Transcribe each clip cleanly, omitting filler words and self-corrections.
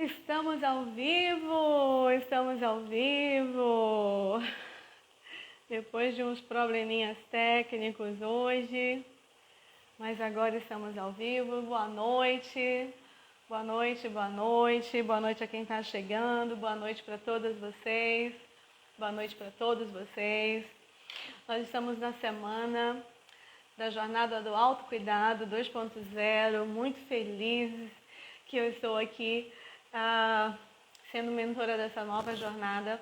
Estamos ao vivo! Estamos ao vivo! Depois de uns probleminhas técnicos hoje, mas agora estamos ao vivo. Boa noite! Boa noite, boa noite. Boa noite a quem está chegando. Boa noite para todas vocês. Boa noite para todos vocês. Nós estamos na semana da Jornada do Autocuidado 2.0. Muito felizes que eu estou aqui sendo mentora dessa nova jornada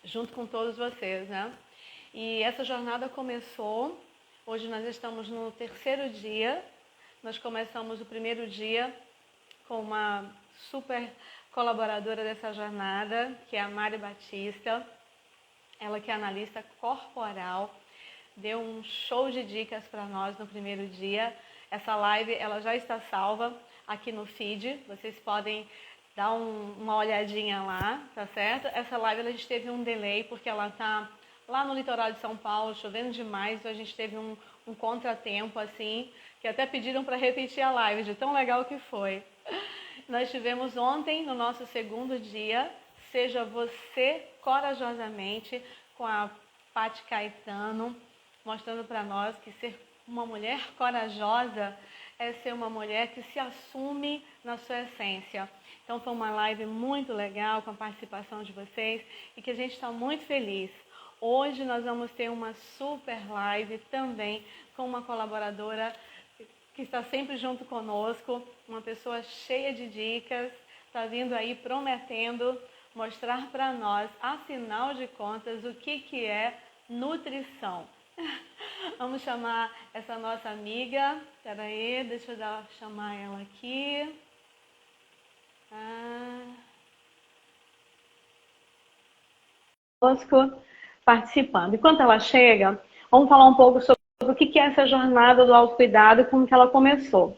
junto com todos vocês, né? E essa jornada começou, hoje nós estamos no terceiro dia. Nós começamos o primeiro dia com uma super colaboradora dessa jornada, que é a Mari Batista. Ela que é analista corporal, deu um show de dicas para nós no primeiro dia. Essa live ela já está salva aqui no feed, vocês podem dar uma olhadinha lá, tá certo? Essa live a gente teve um delay porque ela está lá no litoral de São Paulo, chovendo demais, então a gente teve um contratempo assim, que até pediram para repetir a live, de tão legal que foi. Nós tivemos ontem, no nosso segundo dia, Seja Você Corajosamente, com a Paty Caetano, mostrando para nós que ser uma mulher corajosa é ser uma mulher que se assume na sua essência. Então foi uma live muito legal com a participação de vocês e que a gente está muito feliz. Hoje nós vamos ter uma super live também com uma colaboradora que está sempre junto conosco, uma pessoa cheia de dicas, está vindo aí prometendo mostrar para nós, afinal de contas, o que é nutrição. Vamos chamar essa nossa amiga. Espera aí, deixa eu chamar ela aqui. Conosco, participando. Enquanto ela chega, vamos falar um pouco sobre o que é essa jornada do autocuidado e como que ela começou.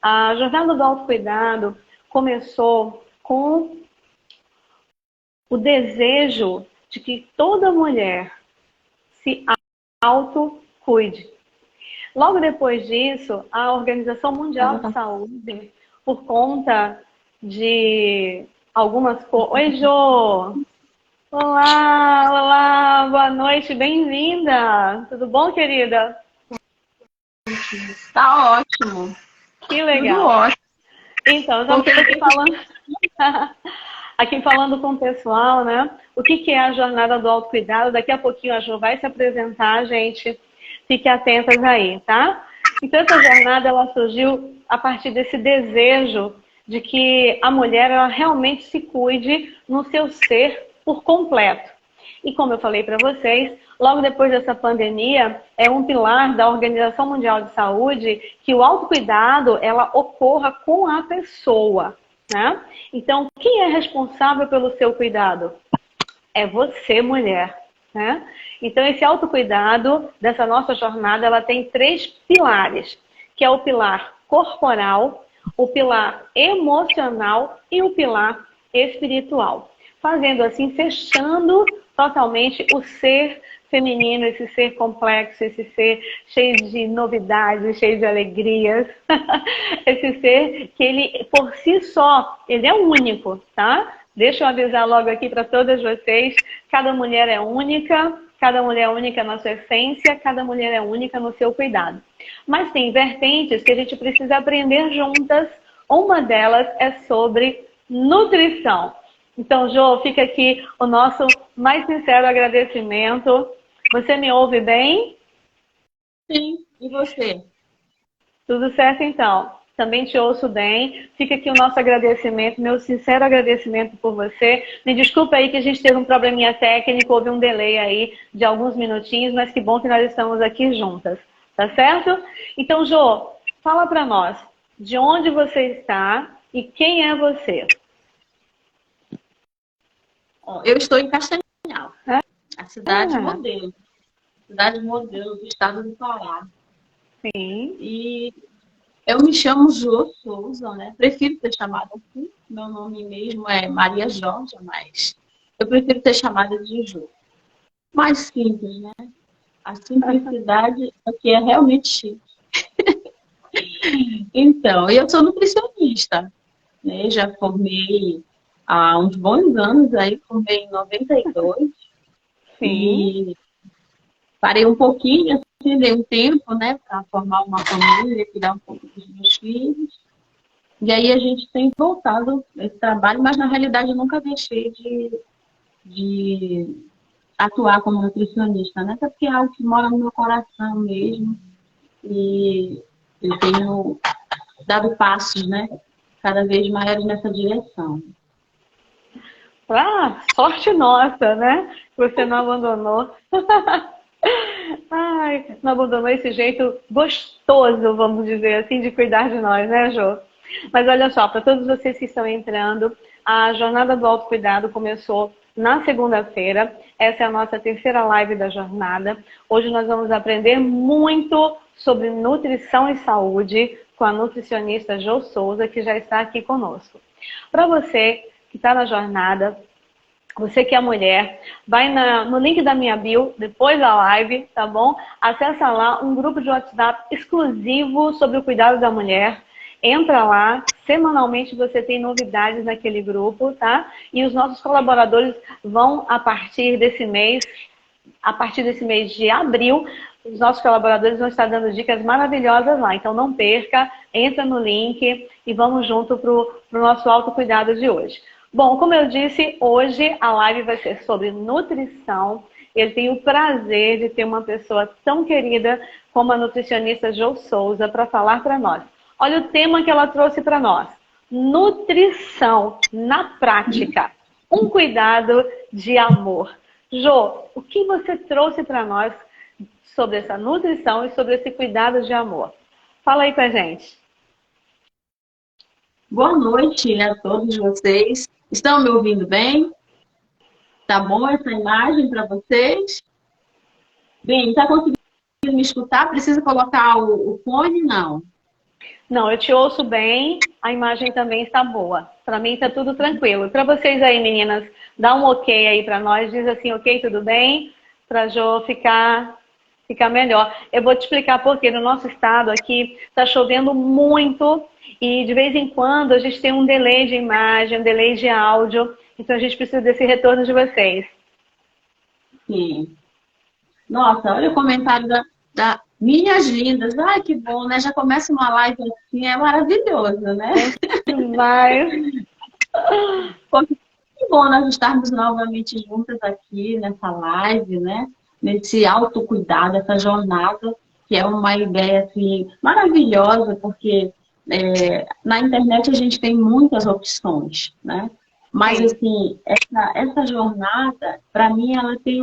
A jornada do autocuidado começou com o desejo de que toda mulher se autocuide. Logo depois disso, a Organização Mundial de Saúde, por conta de algumas coisas... Oi, Jô! Olá, olá, boa noite, bem-vinda! Tudo bom, querida? Tá ótimo. Que legal. Tudo ótimo. Então, estamos aqui falando... Aqui falando com o pessoal, né? O que é a jornada do autocuidado? Daqui a pouquinho a Jo vai se apresentar, gente. Fiquem atentas aí, tá? Então, essa jornada, ela surgiu a partir desse desejo de que a mulher, ela realmente se cuide no seu ser por completo. E como eu falei para vocês, logo depois dessa pandemia, é um pilar da Organização Mundial de Saúde que o autocuidado, ela ocorra com a pessoa. Né? Então, quem é responsável pelo seu cuidado? É você, mulher. Né? Então, esse autocuidado dessa nossa jornada, ela tem 3 pilares, que é o pilar corporal, o pilar emocional e o pilar espiritual. Fazendo assim, fechando totalmente o ser feminino, esse ser complexo, esse ser cheio de novidades, cheio de alegrias. Esse ser que ele, por si só, ele é único, tá? Deixa eu avisar logo aqui para todas vocês, cada mulher é única na sua essência, cada mulher é única no seu cuidado. Mas tem vertentes que a gente precisa aprender juntas. Uma delas é sobre nutrição. Então, Jô, fica aqui o nosso mais sincero agradecimento. Você me ouve bem? Sim, e você? Tudo certo, então. Também te ouço bem. Fica aqui o nosso agradecimento, meu sincero agradecimento por você. Me desculpa aí que a gente teve um probleminha técnico, houve um delay aí de alguns minutinhos, mas que bom que nós estamos aqui juntas, tá certo? Então, Jô, fala pra nós, de onde você está e quem é você? Eu estou em Castanhal, a cidade modelo. Cidade modelo do estado do Pará. Sim. E eu me chamo Jô Souza, né? Prefiro ser chamada assim. Meu nome mesmo é Maria Jorge, mas eu prefiro ser chamada de Jô. Mais simples, né? A simplicidade aqui é realmente chique. Então, eu sou nutricionista. né? Já formei há uns bons anos aí, formei em 92. Sim. E parei um pouquinho, assim, dei um tempo, né, para formar uma família, cuidar um pouco dos meus filhos. E aí a gente tem voltado a esse trabalho, mas na realidade eu nunca deixei de atuar como nutricionista, né? Até porque é algo que mora no meu coração mesmo. E eu tenho dado passos, né, cada vez maiores nessa direção. Ah, sorte nossa, né? Você não abandonou. Ai, não abandonou esse jeito gostoso, vamos dizer assim, de cuidar de nós, né, Jô? Mas olha só, para todos vocês que estão entrando, a jornada do autocuidado começou na segunda-feira. Essa é a nossa terceira live da jornada. Hoje nós vamos aprender muito sobre nutrição e saúde com a nutricionista Jô Souza, que já está aqui conosco. Para você que está na jornada, você que é mulher, vai no link da minha bio, depois da live, tá bom? Acessa lá um grupo de WhatsApp exclusivo sobre o cuidado da mulher. Entra lá, semanalmente você tem novidades naquele grupo, tá? E os nossos colaboradores vão, a partir desse mês de abril, os nossos colaboradores vão estar dando dicas maravilhosas lá. Então não perca, entra no link e vamos junto pro nosso autocuidado de hoje. Bom, como eu disse, hoje a live vai ser sobre nutrição. Eu tenho o prazer de ter uma pessoa tão querida como a nutricionista Jô Souza para falar para nós. Olha o tema que ela trouxe para nós. Nutrição na prática. Um cuidado de amor. Jô, o que você trouxe para nós sobre essa nutrição e sobre esse cuidado de amor? Fala aí pra gente. Boa noite a todos vocês. Estão me ouvindo bem? Tá bom essa imagem para vocês? Bem, está conseguindo me escutar? Precisa colocar o fone? Não. Não, eu te ouço bem, a imagem também está boa. Para mim está tudo tranquilo. Para vocês aí, meninas, dá um ok aí para nós, diz assim, ok, tudo bem? Para Jô ficar melhor. Eu vou te explicar por quê. No nosso estado aqui está chovendo muito e de vez em quando a gente tem um delay de imagem, um delay de áudio. Então a gente precisa desse retorno de vocês. Sim. Nossa, olha o comentário da Minhas lindas. Ai, que bom, né? Já começa uma live assim, é maravilhoso, né? Vai. Que bom nós estarmos novamente juntas aqui nessa live, né? Nesse autocuidado, essa jornada, que é uma ideia assim, maravilhosa, porque na internet a gente tem muitas opções, né? Mas, assim, essa jornada, para mim, ela tem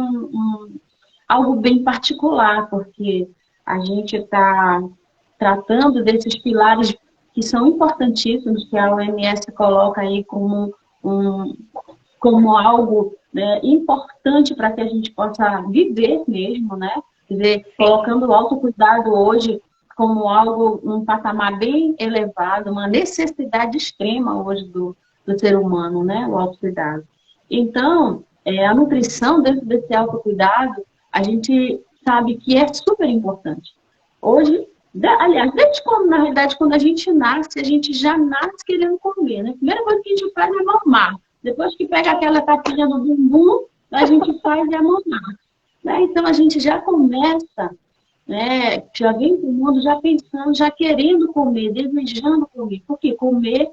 algo bem particular, porque a gente está tratando desses pilares que são importantíssimos, que a OMS coloca aí como algo, né, importante para que a gente possa viver mesmo, né? Quer dizer, colocando o autocuidado hoje como algo, um patamar bem elevado, uma necessidade extrema hoje do ser humano, né? O autocuidado. Então, a nutrição dentro desse autocuidado, a gente sabe que é super importante. Hoje, aliás, desde quando, na realidade, quando a gente nasce, a gente já nasce querendo comer, né? A primeira coisa que a gente faz é mamar. Depois que pega aquela tapinha do bumbum, a gente faz é mamar. Né? Então, a gente já começa, né? Já vem para o mundo já pensando, já querendo comer, desejando comer. Porque comer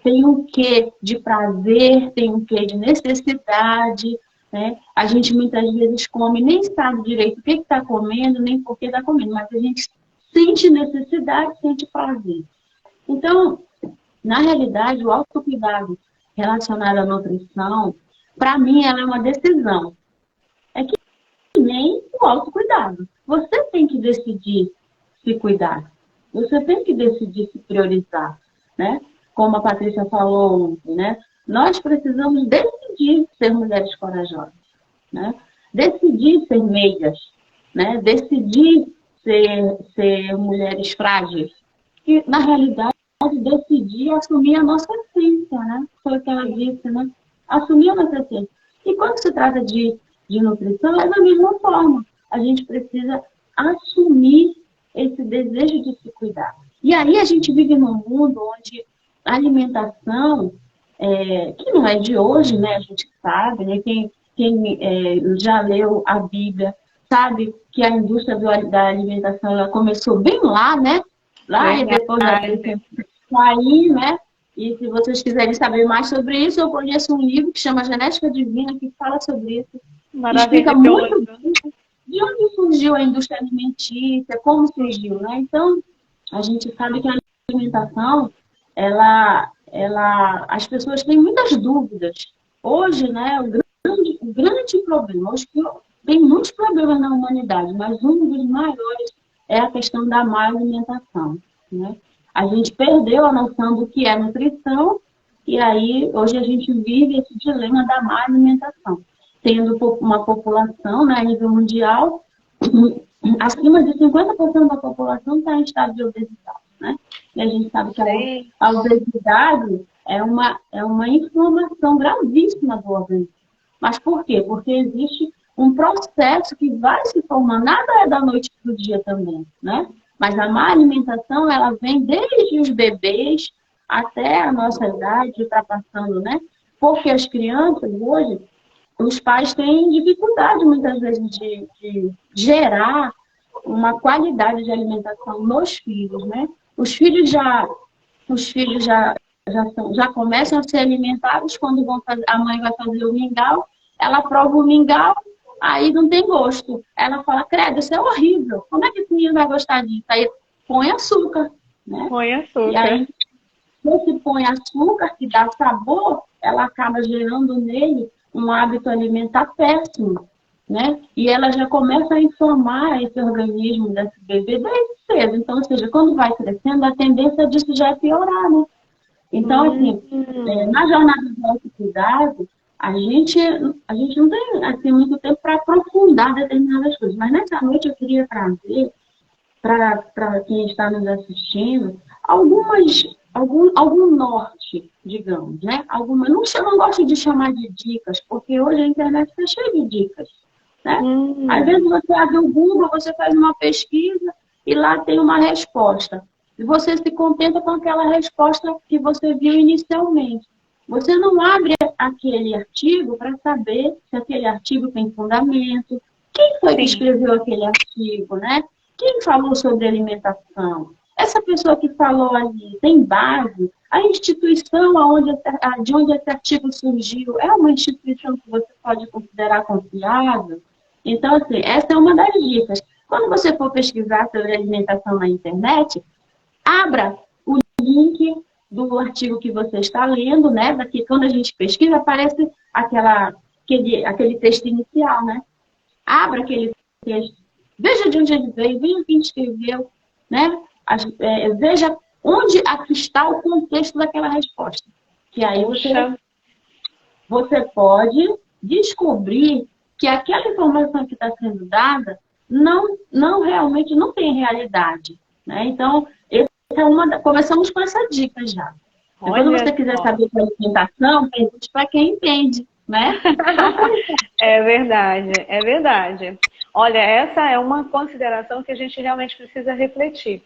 tem um quê de prazer, tem um quê de necessidade, né? A gente muitas vezes come, nem sabe direito o que está comendo, nem por que está comendo, mas a gente sente necessidade, sente prazer. Então, na realidade, o autocuidado relacionado à nutrição, para mim, ela é uma decisão. É que nem o autocuidado. Você tem que decidir se cuidar. Você tem que decidir se priorizar, né? Como a Patrícia falou ontem, né? Nós precisamos decidir ser mulheres corajosas, né? Decidir ser meigas, né? Decidir ser mulheres frágeis. E, na realidade, decidir assumir a nossa essência, né? Foi o que ela disse, né? Assumir a nossa essência. E quando se trata de nutrição, é da mesma forma. A gente precisa assumir esse desejo de se cuidar. E aí a gente vive num mundo onde alimentação, que não é de hoje, né? A gente sabe, né? Quem já leu a Bíblia sabe que a indústria da alimentação ela começou bem lá, né? Lá e depois ela teve Verdade. que sair, né? E se vocês quiserem saber mais sobre isso, eu conheço um livro que chama Genética Divina, que fala sobre isso. Explica muito Maravilhoso. bem de onde surgiu a indústria alimentícia, como surgiu, né? Então, a gente sabe que a alimentação, as pessoas têm muitas dúvidas. Hoje, né, o grande problema, hoje tem muitos problemas na humanidade, mas um dos maiores é a questão da má alimentação, né? A gente perdeu a noção do que é nutrição e aí hoje a gente vive esse dilema da má alimentação. Tendo uma população, né, a nível mundial, acima de 50% da população está em estado de obesidade, né? E a gente sabe que Sim. a obesidade é uma inflamação gravíssima do organismo. Mas por quê? Porque existe um processo que vai se formando, nada é da noite para o dia também, né? Mas a má alimentação, ela vem desde os bebês até a nossa idade, ultrapassando, né? Porque as crianças hoje, os pais têm dificuldade muitas vezes de gerar uma qualidade de alimentação nos filhos, né? Os filhos já começam a ser alimentados quando a mãe vai fazer o mingau, ela prova o mingau, aí não tem gosto. Ela fala, credo, isso é horrível. Como é que esse menino vai gostar disso? Aí põe açúcar, né? Põe E açúcar. aí, se põe açúcar, que dá sabor, ela acaba gerando nele um hábito alimentar péssimo, né? E ela já começa a inflamar esse organismo desse bebê desde cedo. Então, ou seja, quando vai crescendo, a tendência disso já é piorar, né? Então, assim, Hum. na jornada do autocuidado, a gente não tem assim, muito tempo para aprofundar determinadas coisas. Mas nessa noite eu queria trazer para quem está nos assistindo algum norte, digamos, né? Eu não gosto de chamar de dicas, porque hoje a internet está cheia de dicas, né? Às vezes Hum. você abre o Google, você faz uma pesquisa e lá tem uma resposta. E você se contenta com aquela resposta que você viu inicialmente. Você não abre aquele artigo para saber se aquele artigo tem fundamento, quem foi que Sim. escreveu aquele artigo, né? Quem falou sobre alimentação? Essa pessoa que falou ali tem base? A instituição de onde esse artigo surgiu é uma instituição que você pode considerar confiável? Então, assim, essa é uma das dicas. Quando você for pesquisar sobre alimentação na internet, abra o link do artigo que você está lendo, né? Daqui, quando a gente pesquisa, aparece aquele texto inicial, né? Abra aquele texto, veja de onde ele veio, veja quem escreveu, né? Veja onde aqui está o contexto daquela resposta. Que aí Puxa. você pode descobrir que aquela informação que está sendo dada não realmente não tem realidade. Né? Então, começamos com essa dica já. E quando Olha você quiser só. saber de alimentação, pergunte para quem entende, né? Procure. É verdade, é verdade. Olha, essa é uma consideração que a gente realmente precisa refletir.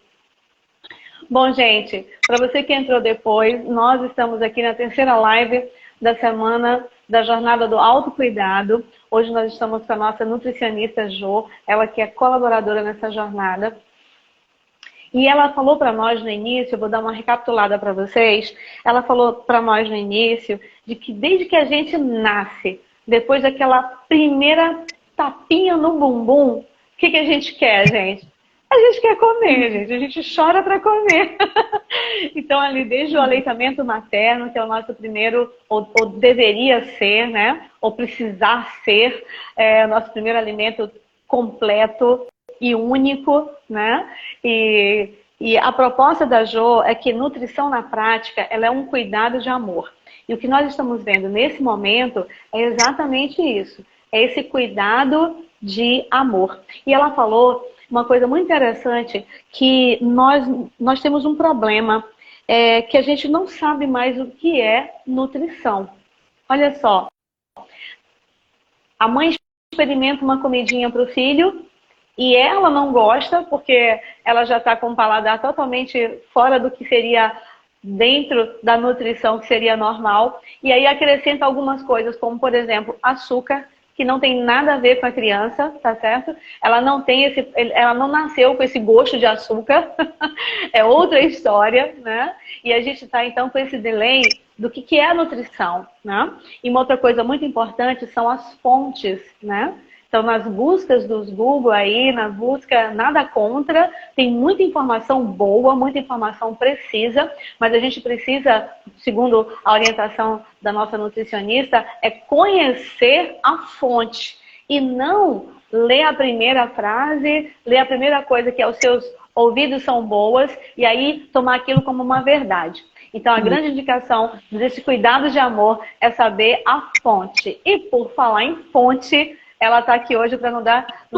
Bom, gente, para você que entrou depois, nós estamos aqui na terceira live da semana da Jornada do Autocuidado. Hoje nós estamos com a nossa nutricionista Jo, ela que é colaboradora nessa jornada. E ela falou para nós no início, eu vou dar uma recapitulada para vocês, ela falou para nós no início de que desde que a gente nasce, depois daquela primeira tapinha no bumbum, o que a gente quer, gente? A gente quer comer, gente. A gente chora para comer. Então, ali, desde o aleitamento materno, que é o nosso primeiro, ou deveria ser, né? Ou precisar ser, nosso primeiro alimento completo e único, né? E a proposta da Jo é que nutrição na prática, ela é um cuidado de amor. E o que nós estamos vendo nesse momento é exatamente isso. É esse cuidado de amor. E ela falou uma coisa muito interessante, que nós temos um problema, que a gente não sabe mais o que é nutrição. Olha só, a mãe experimenta uma comidinha para o filho e ela não gosta, porque ela já está com o paladar totalmente fora do que seria dentro da nutrição que seria normal, e aí acrescenta algumas coisas, como por exemplo, açúcar, que não tem nada a ver com a criança, tá certo? Ela não nasceu com esse gosto de açúcar, é outra história, né? E a gente está então com esse delay do que é a nutrição, né? E uma outra coisa muito importante são as fontes, né? Então, nas buscas dos Google aí, na busca, nada contra, tem muita informação boa, muita informação precisa, mas a gente precisa, segundo a orientação da nossa nutricionista, é conhecer a fonte e não ler a primeira frase, ler a primeira coisa que aos seus ouvidos são boas e aí tomar aquilo como uma verdade. Então, a grande indicação desse cuidado de amor é saber a fonte. E por falar em fonte, ela está aqui hoje para nos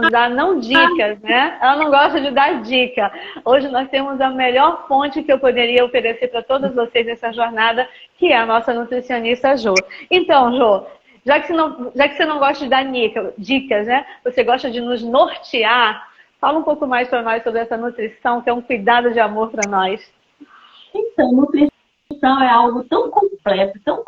dar não dicas, né? Ela não gosta de dar dica. Hoje nós temos a melhor fonte que eu poderia oferecer para todos vocês nessa jornada, que é a nossa nutricionista Jo. Então, Jo, já que você não gosta de dar dicas, né? Você gosta de nos nortear. Fala um pouco mais para nós sobre essa nutrição, que é um cuidado de amor para nós. Então, nutrição é algo tão completo, tão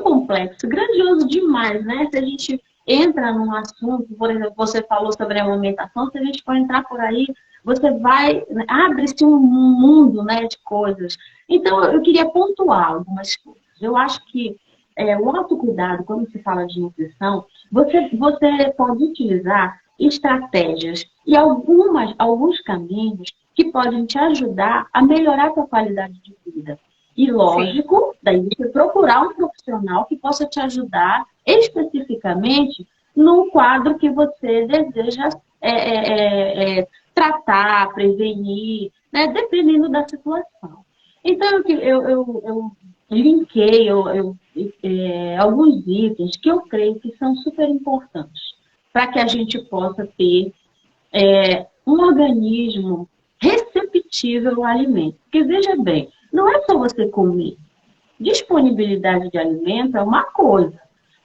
complexo, grandioso demais, né? Se a gente entra num assunto, por exemplo, você falou sobre a amamentação, se a gente for entrar por aí, você vai, abre-se um mundo, né, de coisas. Então, eu queria pontuar algumas coisas. Eu acho que o autocuidado, quando se fala de nutrição, você pode utilizar estratégias e alguns caminhos que podem te ajudar a melhorar a sua qualidade de vida. E lógico, daí você procurar um profissional que possa te ajudar especificamente no quadro que você deseja tratar, prevenir, né, dependendo da situação. Então, eu linkei alguns itens que eu creio que são super importantes para que a gente possa ter um organismo receptível ao alimento. Porque, veja bem, não é só você comer. Disponibilidade de alimento é uma coisa.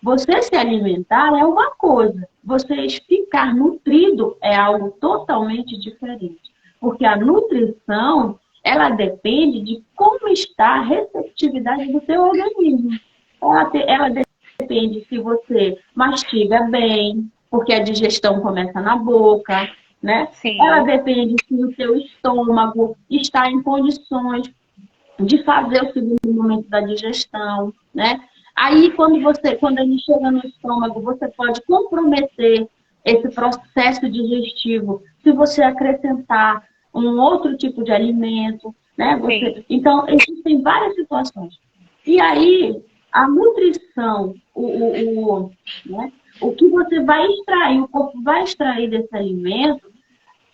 Você se alimentar é uma coisa. Você ficar nutrido é algo totalmente diferente. Porque a nutrição, ela depende de como está a receptividade do seu organismo. Ela depende se você mastiga bem, porque a digestão começa na boca, né? Sim. Ela depende se o seu estômago está em condições de fazer o segundo momento da digestão, né? Aí, quando ele chega no estômago, você pode comprometer esse processo digestivo se você acrescentar um outro tipo de alimento, né? Então, existem várias situações. E aí, a nutrição, né? O que você vai extrair, o corpo vai extrair desse alimento,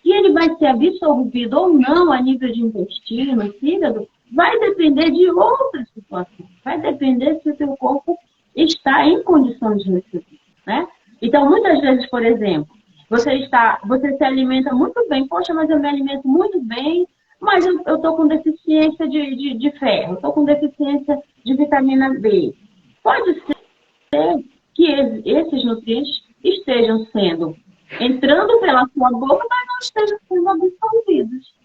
se ele vai ser absorvido ou não a nível de intestino, fígado, vai depender de outras situações. Vai depender se o seu corpo está em condições de receber, né? Então, muitas vezes, por exemplo, você se alimenta muito bem. Poxa, mas eu me alimento muito bem, mas eu estou com deficiência de ferro, estou com deficiência de vitamina B. Pode ser que esses nutrientes estejam entrando pela sua boca, mas não estejam sendo absorvidos.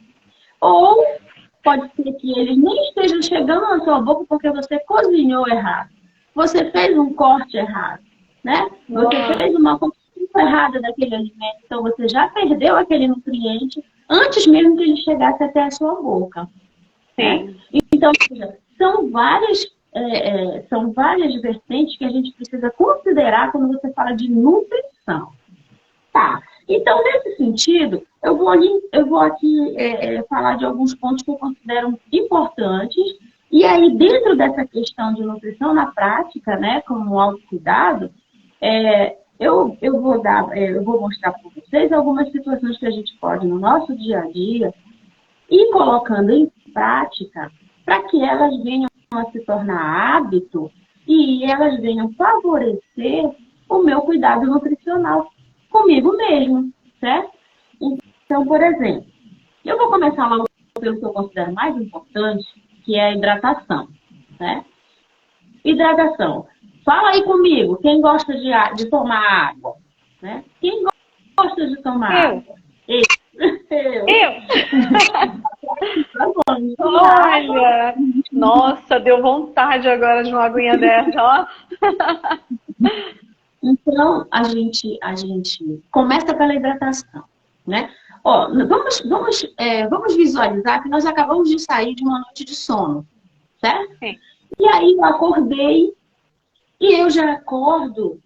Ou pode ser que eles nem estejam chegando na sua boca porque você cozinhou errado. Você fez um corte errado, né? Você fez uma construção errada daquele alimento. Então, você já perdeu aquele nutriente antes mesmo que ele chegasse até a sua boca. Né? Então, são várias vertentes que a gente precisa considerar quando você fala de nutrição. Tá. Então, nesse sentido, eu vou aqui falar de alguns pontos que eu considero importantes. E aí, dentro dessa questão de nutrição na prática, né, como autocuidado, eu vou mostrar para vocês algumas situações que a gente pode, no nosso dia a dia, ir colocando em prática para que elas venham a se tornar hábito e elas venham favorecer o meu cuidado nutricional comigo mesmo, certo? Então, por exemplo, eu vou começar logo pelo que eu considero mais importante, que é a hidratação, né? Hidratação. Fala aí comigo, quem gosta de tomar água, né? Quem gosta de tomar água? Eu. Olha! Nossa, deu vontade agora de uma aguinha dessa, ó. Então, a gente começa pela hidratação, né? Ó, vamos visualizar que nós acabamos de sair de uma noite de sono, certo? Sim. E aí eu acordei e eu já acordo,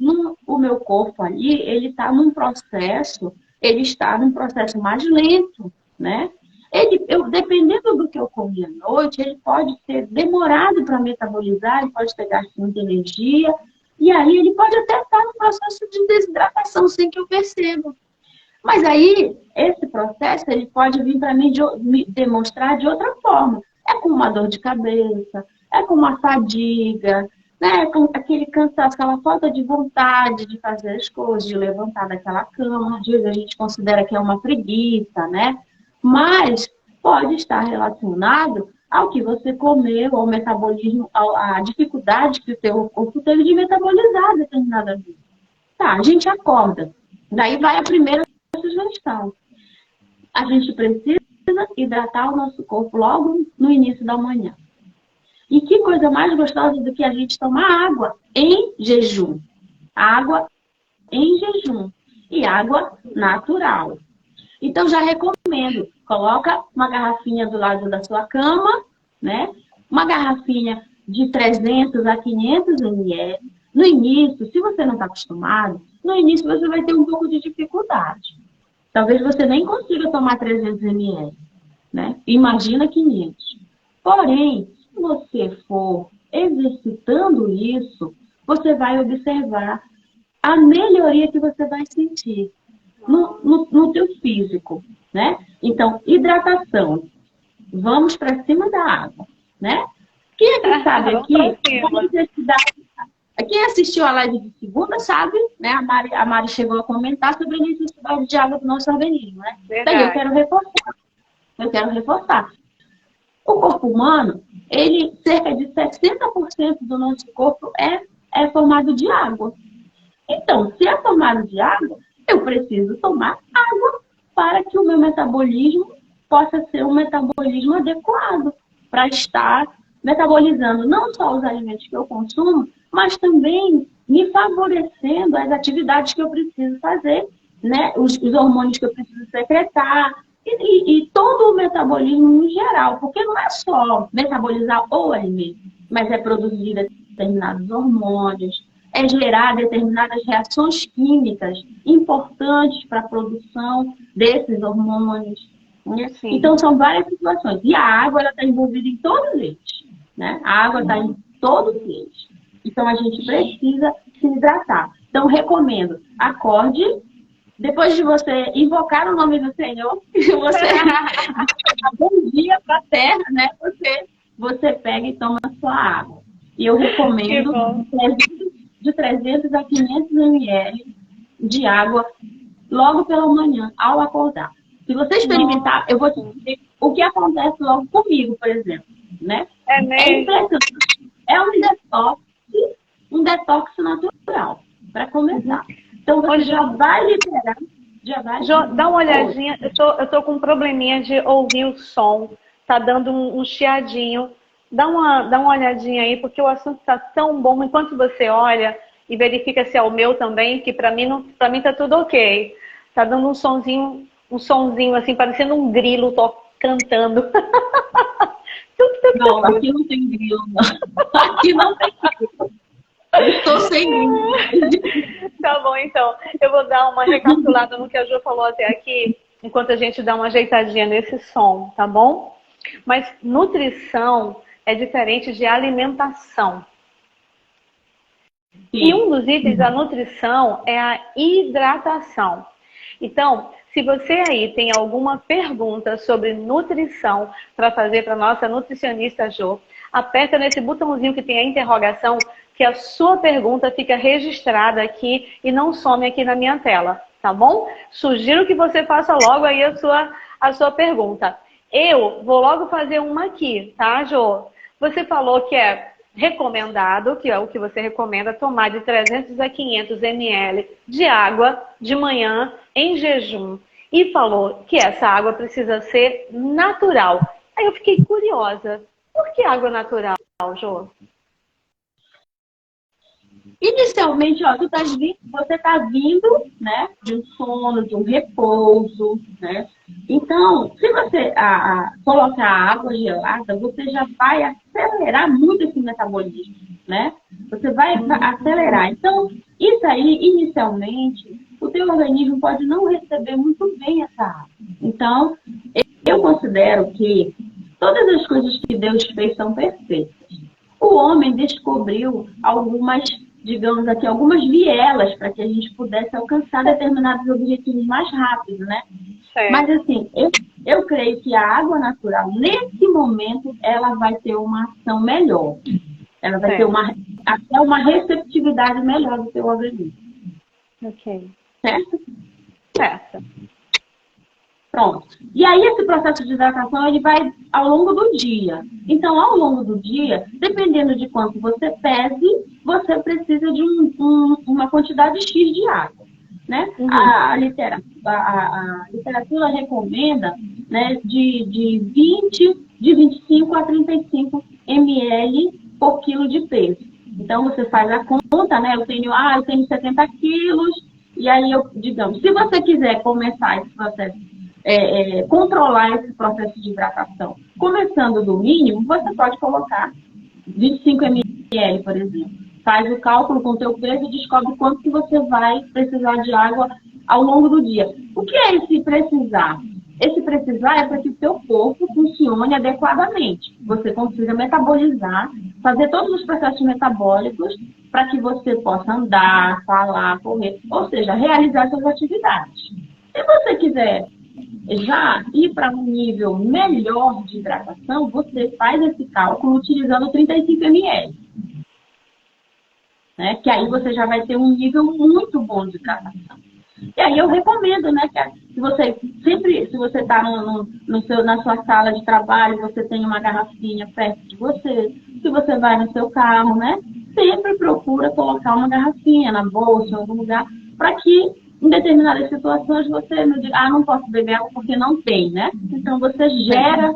o meu corpo ali, ele está num processo mais lento, né? Dependendo do que eu comi à noite, ele pode ser demorado para metabolizar, ele pode ter gasto muita energia, e aí ele pode até estar no processo de desidratação sem que eu perceba. Mas aí, esse processo, ele pode vir para mim me demonstrar de outra forma. É com uma dor de cabeça, é com uma fadiga, né? Com aquele cansaço, aquela falta de vontade de fazer as coisas, de levantar daquela cama. Às vezes a gente considera que é uma preguiça, né? Mas pode estar relacionado ao que você comeu, ao metabolismo, à dificuldade que o teu corpo teve de metabolizar determinada coisa. Tá, a gente acorda. Daí vai a primeira sugestão. A gente precisa hidratar o nosso corpo logo no início da manhã. E que coisa mais gostosa do que a gente tomar água em jejum. Água em jejum. E água natural. Então, já recomendo. Coloca uma garrafinha do lado da sua cama, né? Uma garrafinha de 300 a 500 ml. No início, se você não está acostumado, no início você vai ter um pouco de dificuldade. Talvez você nem consiga tomar 300 ml, né? Imagina 500. Porém, se você for exercitando isso, você vai observar a melhoria que você vai sentir no teu físico, né? Então, hidratação. Vamos para cima da água, né? Quem é que sabe aqui? Quem assistiu a live de segunda sabe, né? A Mari chegou a comentar sobre a necessidade de água do nosso organismo, né? Daí eu quero reforçar. O corpo humano, cerca de 60% do nosso corpo é formado de água. Então, se é formado de água, eu preciso tomar água para que o meu metabolismo possa ser um metabolismo adequado para estar metabolizando não só os alimentos que eu consumo, mas também me favorecendo as atividades que eu preciso fazer, né? Os hormônios que eu preciso secretar e todo o metabolismo em geral, porque não é só metabolizar o alimento, mas é produzir determinados hormônios, é gerar determinadas reações químicas importantes para a produção desses hormônios. Né? Então, são várias situações. E a água está envolvida em todos eles. Né? A água está em todos eles. Então, a gente precisa se hidratar. Então, recomendo, acorde, depois de você invocar o nome do Senhor, você bom dia para a terra, né? Você pega e toma a sua água. E eu recomendo de 300 a 500 ml de água logo pela manhã, ao acordar. Se você experimentar, eu vou te dizer o que acontece logo comigo, por exemplo. Né? É impressionante. É um detox natural, para começar. Então, você já vai liberar. Dá uma olhadinha. Eu tô com um probleminha de ouvir o som. Tá dando um chiadinho. Dá uma olhadinha aí, porque o assunto tá tão bom. Enquanto você olha e verifica se é o meu também, que para mim tá tudo ok. Tá dando um sonzinho assim, parecendo um grilo cantando. Não, aqui não tem grilo, não. Aqui não tem grilo. Estou sem grilo. Tá bom, então. Eu vou dar uma recapitulada no que a Jo falou até aqui, enquanto a gente dá uma ajeitadinha nesse som, tá bom? Mas nutrição é diferente de alimentação. Sim. E um dos itens da nutrição é a hidratação. Então, se você aí tem alguma pergunta sobre nutrição para fazer para a nossa nutricionista Jo, aperta nesse botãozinho que tem a interrogação, que a sua pergunta fica registrada aqui e não some aqui na minha tela, tá bom? Sugiro que você faça logo aí a sua pergunta. Eu vou logo fazer uma aqui, tá, Jo? Você falou que é recomendado, que é o que você recomenda, tomar de 300 a 500 ml de água de manhã em jejum. E falou que essa água precisa ser natural. Aí eu fiquei curiosa. Por que água natural, Jô? Inicialmente, ó, você tá vindo, né, de um sono, de um repouso, né? Então, se você colocar água gelada, você já vai acelerar muito esse metabolismo, né? Você vai acelerar. Então, isso aí, inicialmente, o teu organismo pode não receber muito bem essa água. Então, eu considero que todas as coisas que Deus fez são perfeitas. O homem descobriu algumas, digamos aqui, algumas vielas para que a gente pudesse alcançar determinados objetivos mais rápido, né? Certo. Mas assim, eu creio que a água natural, nesse momento, ela vai ter uma ação melhor. Ela vai ter até uma receptividade melhor do teu organismo. Ok. Certo? Certo. Pronto. E aí esse processo de hidratação, ele vai ao longo do dia. Então, ao longo do dia, dependendo de quanto você pese, você precisa de uma quantidade X de água. Né? Uhum. A literatura recomenda, né, de 25 a 35 ml por quilo de peso. Então, você faz a conta, né? Eu tenho 70 quilos, e aí digamos, se você quiser começar esse processo, controlar esse processo de hidratação, começando do mínimo, você pode colocar 25 ml, por exemplo. Faz o cálculo com o teu peso e descobre quanto que você vai precisar de água ao longo do dia. O que é esse precisar? Esse precisar é para que o teu corpo funcione adequadamente. Você consiga metabolizar, fazer todos os processos metabólicos para que você possa andar, falar, correr, ou seja, realizar suas atividades. Se você quiser já ir para um nível melhor de hidratação, você faz esse cálculo utilizando 35 ml. Né? Que aí você já vai ter um nível muito bom de hidratação. E aí eu recomendo, né, que se você está na sua sala de trabalho, você tem uma garrafinha perto de você, se você vai no seu carro, né, sempre procura colocar uma garrafinha na bolsa, em algum lugar, para que em determinadas situações você não diga, não posso beber água porque não tem, né? Então você gera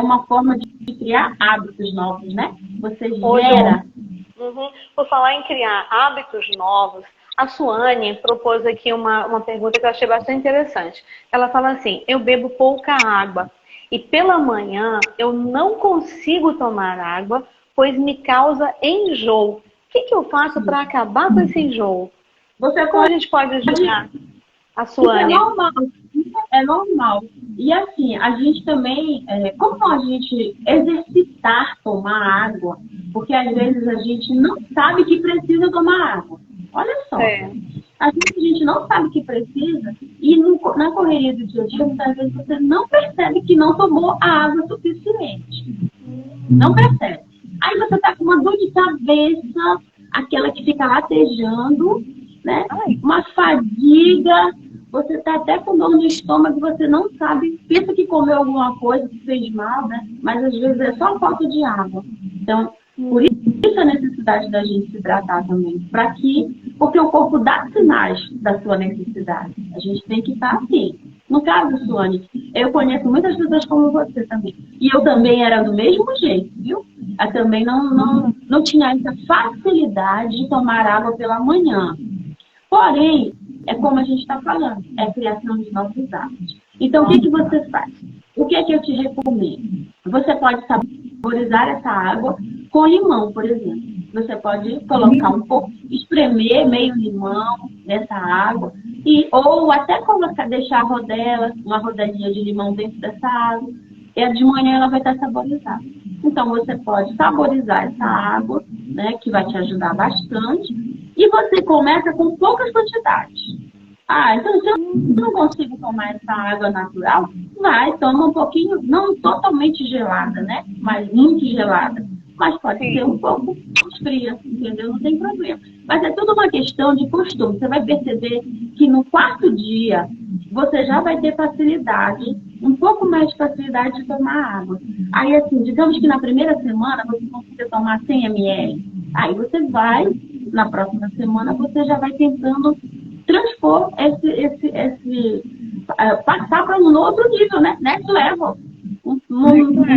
uma forma de criar hábitos novos, né? Você gera. Uhum. Por falar em criar hábitos novos, a Suane propôs aqui uma pergunta que eu achei bastante interessante. Ela fala assim: eu bebo pouca água e pela manhã eu não consigo tomar água, pois me causa enjoo. O que eu faço para acabar com esse enjoo? Como a gente pode ajudar a Suane? É normal. E assim, a gente também, como a gente exercitar tomar água, porque às vezes a gente não sabe que precisa tomar água. Olha só. A gente não sabe que precisa e na correria do dia a dia, muitas vezes você não percebe que não tomou a água suficiente. Não percebe. Aí você tá com uma dor de cabeça, aquela que fica latejando, né? Uma fadiga, você tá até com dor no estômago, você não sabe, pensa que comeu alguma coisa que fez mal, né? Mas às vezes é só falta de água. Então, por isso a necessidade da gente se hidratar também, porque o corpo dá sinais da sua necessidade. A gente tem que estar assim. No caso, Suane, eu conheço muitas pessoas como você também. E eu também era do mesmo jeito, viu? Eu também não tinha essa facilidade de tomar água pela manhã. Porém, é como a gente está falando, é a criação de novos hábitos. Então, o que você faz? O que é que eu te recomendo? Você pode saborizar essa água com limão, por exemplo. Você pode colocar um pouco, espremer meio limão nessa água, ou até deixar uma rodelinha de limão dentro dessa água, e de manhã ela vai estar saborizada. Então, você pode saborizar essa água, né, que vai te ajudar bastante, e você começa com poucas quantidades. Então se eu não consigo tomar essa água natural, toma um pouquinho, não totalmente gelada, né, mas muito gelada. Mas pode ser um pouco fria, entendeu? Não tem problema. Mas é tudo uma questão de costume. Você vai perceber que no quarto dia, você já vai ter facilidade, um pouco mais de facilidade de tomar água. Aí, assim, digamos que na primeira semana você consiga tomar 100 ml. Aí você na próxima semana, você já vai tentando transpor passar para um outro nível, né? Next level. Um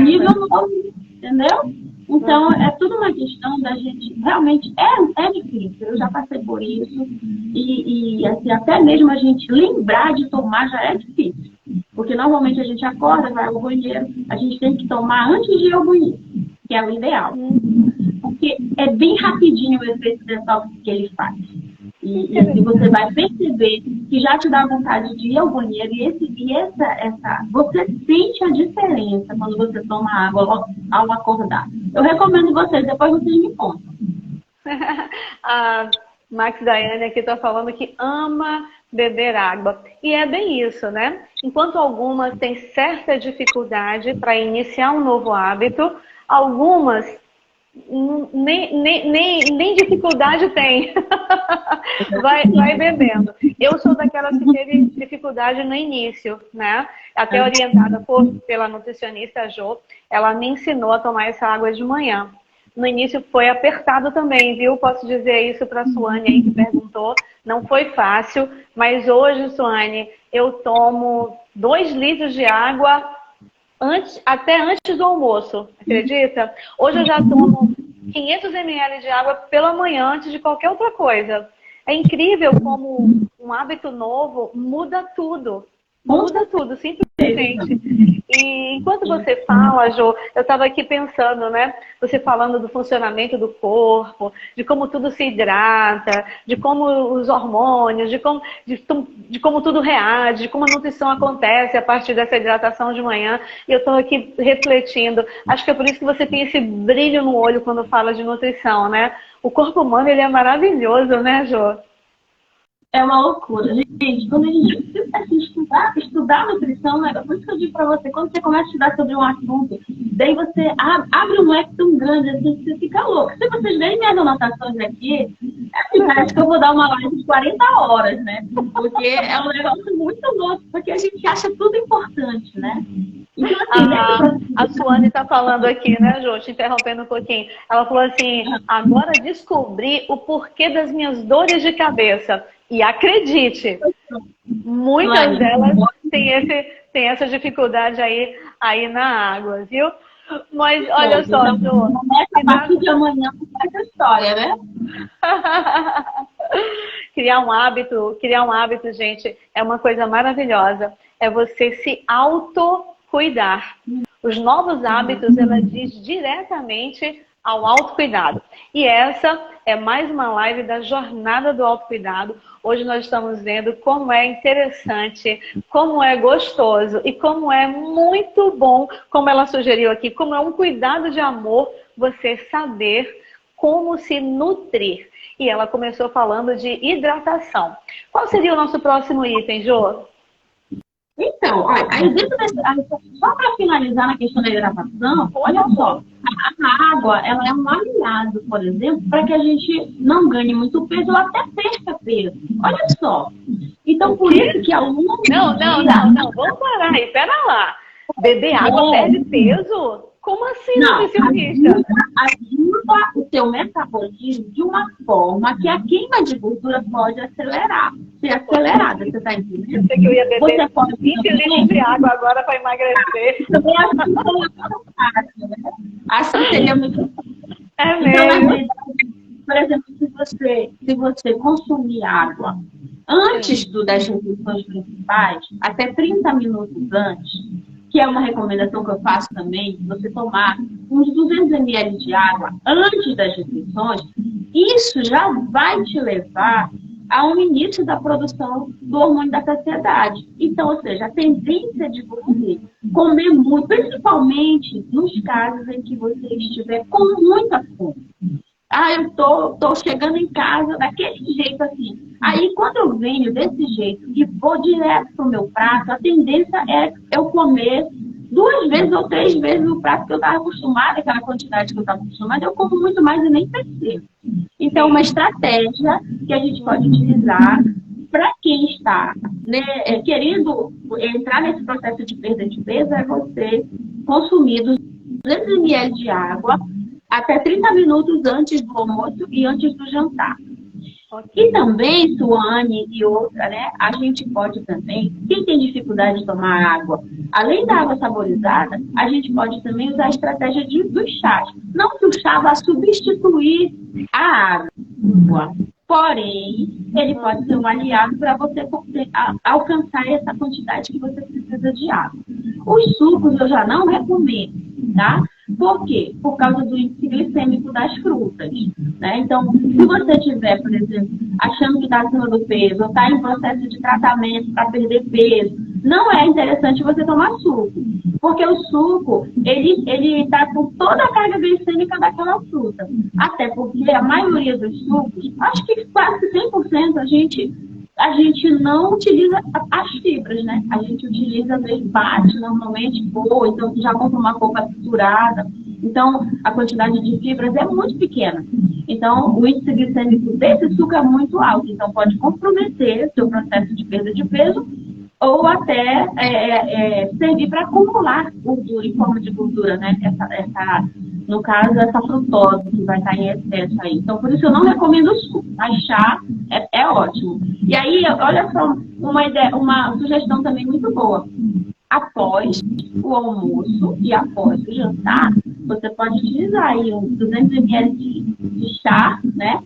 nível novo. entendeu? Então, é tudo uma questão da gente, realmente, é difícil, eu já passei por isso, e assim, até mesmo a gente lembrar de tomar já é difícil, porque normalmente a gente acorda, vai ao banheiro, a gente tem que tomar antes de ir ao banheiro, que é o ideal, porque é bem rapidinho o efeito detox que ele faz. E assim você vai perceber que já te dá vontade de ir ao banheiro você sente a diferença quando você toma água ao acordar. Eu recomendo vocês, depois vocês me contam. A Max Daiane aqui está falando que ama beber água. E é bem isso, né? Enquanto algumas têm certa dificuldade para iniciar um novo hábito, algumas nem dificuldade tem. vai bebendo. Eu sou daquelas que teve dificuldade no início, né? Até orientada pela nutricionista Jo, ela me ensinou a tomar essa água de manhã. No início foi apertado também, viu? Posso dizer isso para a Suane aí que perguntou. Não foi fácil, mas hoje, Suane, eu tomo 2 litros de água até antes do almoço, acredita? Hoje eu já tomo 500 ml de água pela manhã antes de qualquer outra coisa. É incrível como um hábito novo muda tudo. Muda tudo, simplesmente. E enquanto você fala, Jo, eu estava aqui pensando, né? Você falando do funcionamento do corpo, de como tudo se hidrata, de como os hormônios, de como tudo reage, de como a nutrição acontece a partir dessa hidratação de manhã. E eu estou aqui refletindo. Acho que é por isso que você tem esse brilho no olho quando fala de nutrição, né? O corpo humano, ele é maravilhoso, né, Jo? É uma loucura. Gente, quando a gente assim, estudar nutrição, né? Por isso que eu digo pra você, quando você começa a estudar sobre um assunto, daí você abre um leque tão grande, assim, que você fica louco. Se vocês verem minhas anotações aqui, assim, parece que eu vou dar uma live de 40 horas, né? Porque é um negócio muito louco, porque a gente acha tudo importante, né? Então, assim, a Suane está falando aqui, né, Jô? Te interrompendo um pouquinho. Ela falou assim, agora descobri o porquê das minhas dores de cabeça. E acredite, muitas delas têm essa dificuldade aí na água, viu? Mas olha só, Jô. A partir de amanhã essa história, né? Criar um hábito, gente, é uma coisa maravilhosa. É você se autocuidar. Os novos hábitos, ela diz diretamente ao autocuidado. E essa é mais uma live da Jornada do Autocuidado. Hoje nós estamos vendo como é interessante, como é gostoso e como é muito bom, como ela sugeriu aqui, como é um cuidado de amor você saber como se nutrir. E ela começou falando de hidratação. Qual seria o nosso próximo item, Jô? Então, olha, só para finalizar na questão da hidratação, olha só, a água, ela é um aliado, por exemplo, para que a gente não ganhe muito peso ou até perca peso. Olha só. Então, por isso que ao longo Não, vamos parar aí, pera lá. Beber água perde peso? Como assim, nutricionista? Ajuda o seu metabolismo de uma forma que a queima de gordura pode ser acelerada, você está entendendo? Eu sei que eu ia beber você pode 20 litros de água agora para emagrecer. Também acho que muito fácil, né? Acho que seria muito fácil. É mesmo. Então, por exemplo, se você consumir água antes das refeições principais, até 30 minutos antes, que é uma recomendação que eu faço também, você tomar uns 200 ml de água antes das refeições, isso já vai te levar ao início da produção do hormônio da saciedade. Então, ou seja, a tendência de você comer muito, principalmente nos casos em que você estiver com muita fome. Eu tô chegando em casa daquele jeito assim. Aí, quando eu venho desse jeito e vou direto pro meu prato, a tendência é eu comer 2 vezes ou 3 vezes o prato que eu estava acostumada, aquela quantidade que eu estava acostumada, eu como muito mais e nem percebo. Então, uma estratégia que a gente pode utilizar para quem está querendo entrar nesse processo de perda de peso é você consumir 200 ml de água até 30 minutos antes do almoço e antes do jantar. E também, Suane e outra, né? A gente pode também, quem tem dificuldade de tomar água Além da água saborizada, a gente pode também usar a estratégia dos chás. Não que o chá vá substituir a água, porém, ele pode ser um aliado para você alcançar essa quantidade que você precisa de água. Os sucos eu já não recomendo, tá? Por quê? Por causa do índice glicêmico das frutas, né? Então, se você estiver, por exemplo, achando que está acima do peso, ou está em processo de tratamento para perder peso, não é interessante você tomar suco, porque o suco, ele está com toda a carga glicêmica daquela fruta. Até porque a maioria dos sucos, acho que quase 100% a gente não utiliza as fibras, né? A gente utiliza, às vezes, bate normalmente, boa, então já compra uma polpa triturada. Então, a quantidade de fibras é muito pequena. Então, o índice glicêmico desse suco é muito alto. Então, pode comprometer seu processo de perda de peso ou até servir para acumular gordura em forma de gordura, né? No caso, essa frutose que vai estar em excesso aí. Então, por isso eu não recomendo o suco, mas chá é ótimo. E aí, olha só, uma sugestão também muito boa. Após o almoço e após o jantar, você pode utilizar aí uns 200 ml de chá, né?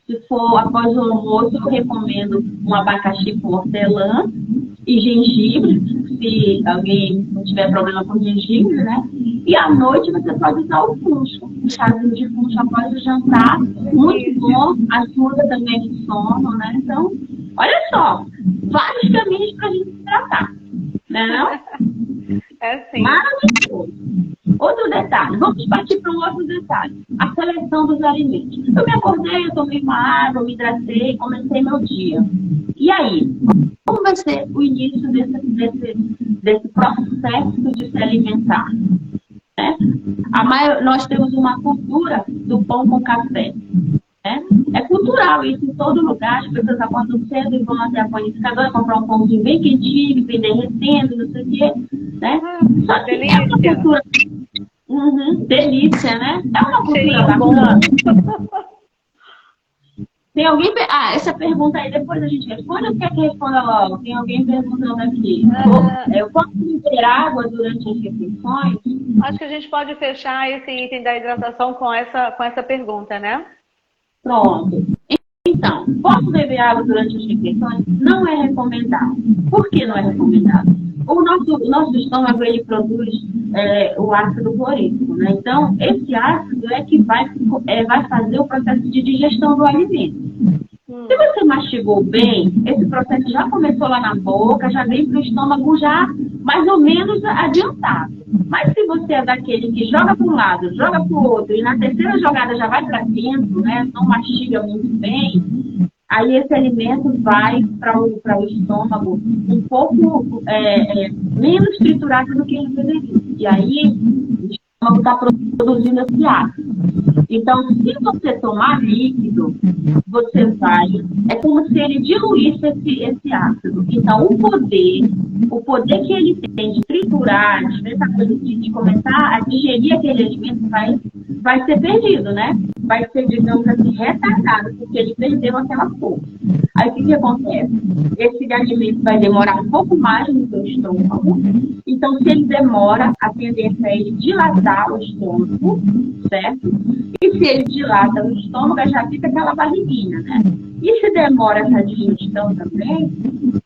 Se for após o almoço, eu recomendo um abacaxi com hortelã e gengibre, se alguém não tiver problema com gengibre, né? E à noite você pode usar o funcho, um chazinho de funcho após o jantar, muito bom, ajuda também no sono, né? Então, olha só, vários caminhos para a gente se tratar, né? É sim. Maravilhoso. Outro detalhe, vamos partir para um outro detalhe, a seleção dos alimentos. Eu me acordei, eu tomei uma água, me hidratei, comecei meu dia. E aí, como vai ser o início desse processo de se alimentar? Né? Nós temos uma cultura do pão com café. Né? É cultural isso em todo lugar, as pessoas acordam cedo e vão até a panificadora comprar um pãozinho bem quentinho, bem derretendo, não sei o quê. Né? Só que delícia. É uma cultura... delícia, né? É uma cultura bacana. Tem alguém... essa pergunta aí depois a gente responde ou quer que responda logo? Tem alguém perguntando aqui. Eu posso beber água durante as refeições? Acho que a gente pode fechar esse item da hidratação com essa pergunta, né? Pronto. Então, posso beber água durante as refeições? Não é recomendado. Por que não é recomendado? O nosso estômago, ele produz o ácido clorídrico, né? Então, esse ácido é que vai fazer o processo de digestão do alimento. Se você mastigou bem, esse processo já começou lá na boca, já vem para o estômago já mais ou menos adiantado. Mas se você é daquele que joga para um lado, joga para o outro, e na terceira jogada já vai para dentro, né? Não mastiga muito bem, aí esse alimento vai para o estômago um pouco menos triturado do que ele deveria. E aí o estômago está produzindo esse ácido. Então, se você tomar líquido, você vai... É como se ele diluísse esse ácido. Então, o poder que ele tem de triturar, essa coisa de começar a digerir aquele alimento, vai ser perdido, né? Vai ser, digamos assim, retardado, porque ele perdeu aquela força. Aí, o que acontece? Esse alimento vai demorar um pouco mais no seu estômago. Então, se ele demora, a tendência é ele dilatar o estômago, certo? E se ele dilata o estômago, já fica aquela barriguinha, né? E se demora essa digestão também,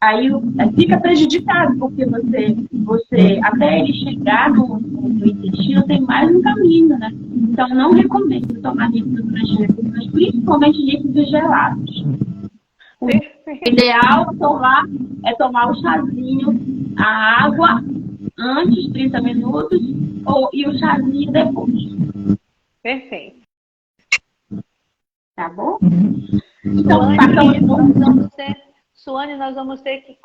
aí fica prejudicado, porque você até ele chegar no intestino, tem mais um caminho, né? Então, não recomendo tomar líquidos durante as refeições, principalmente líquidos gelados. O ideal é tomar o chazinho, a água antes, 30 minutos, e o chazinho depois. Perfeito. Tá bom? Então, Suane, nós vamos ter que...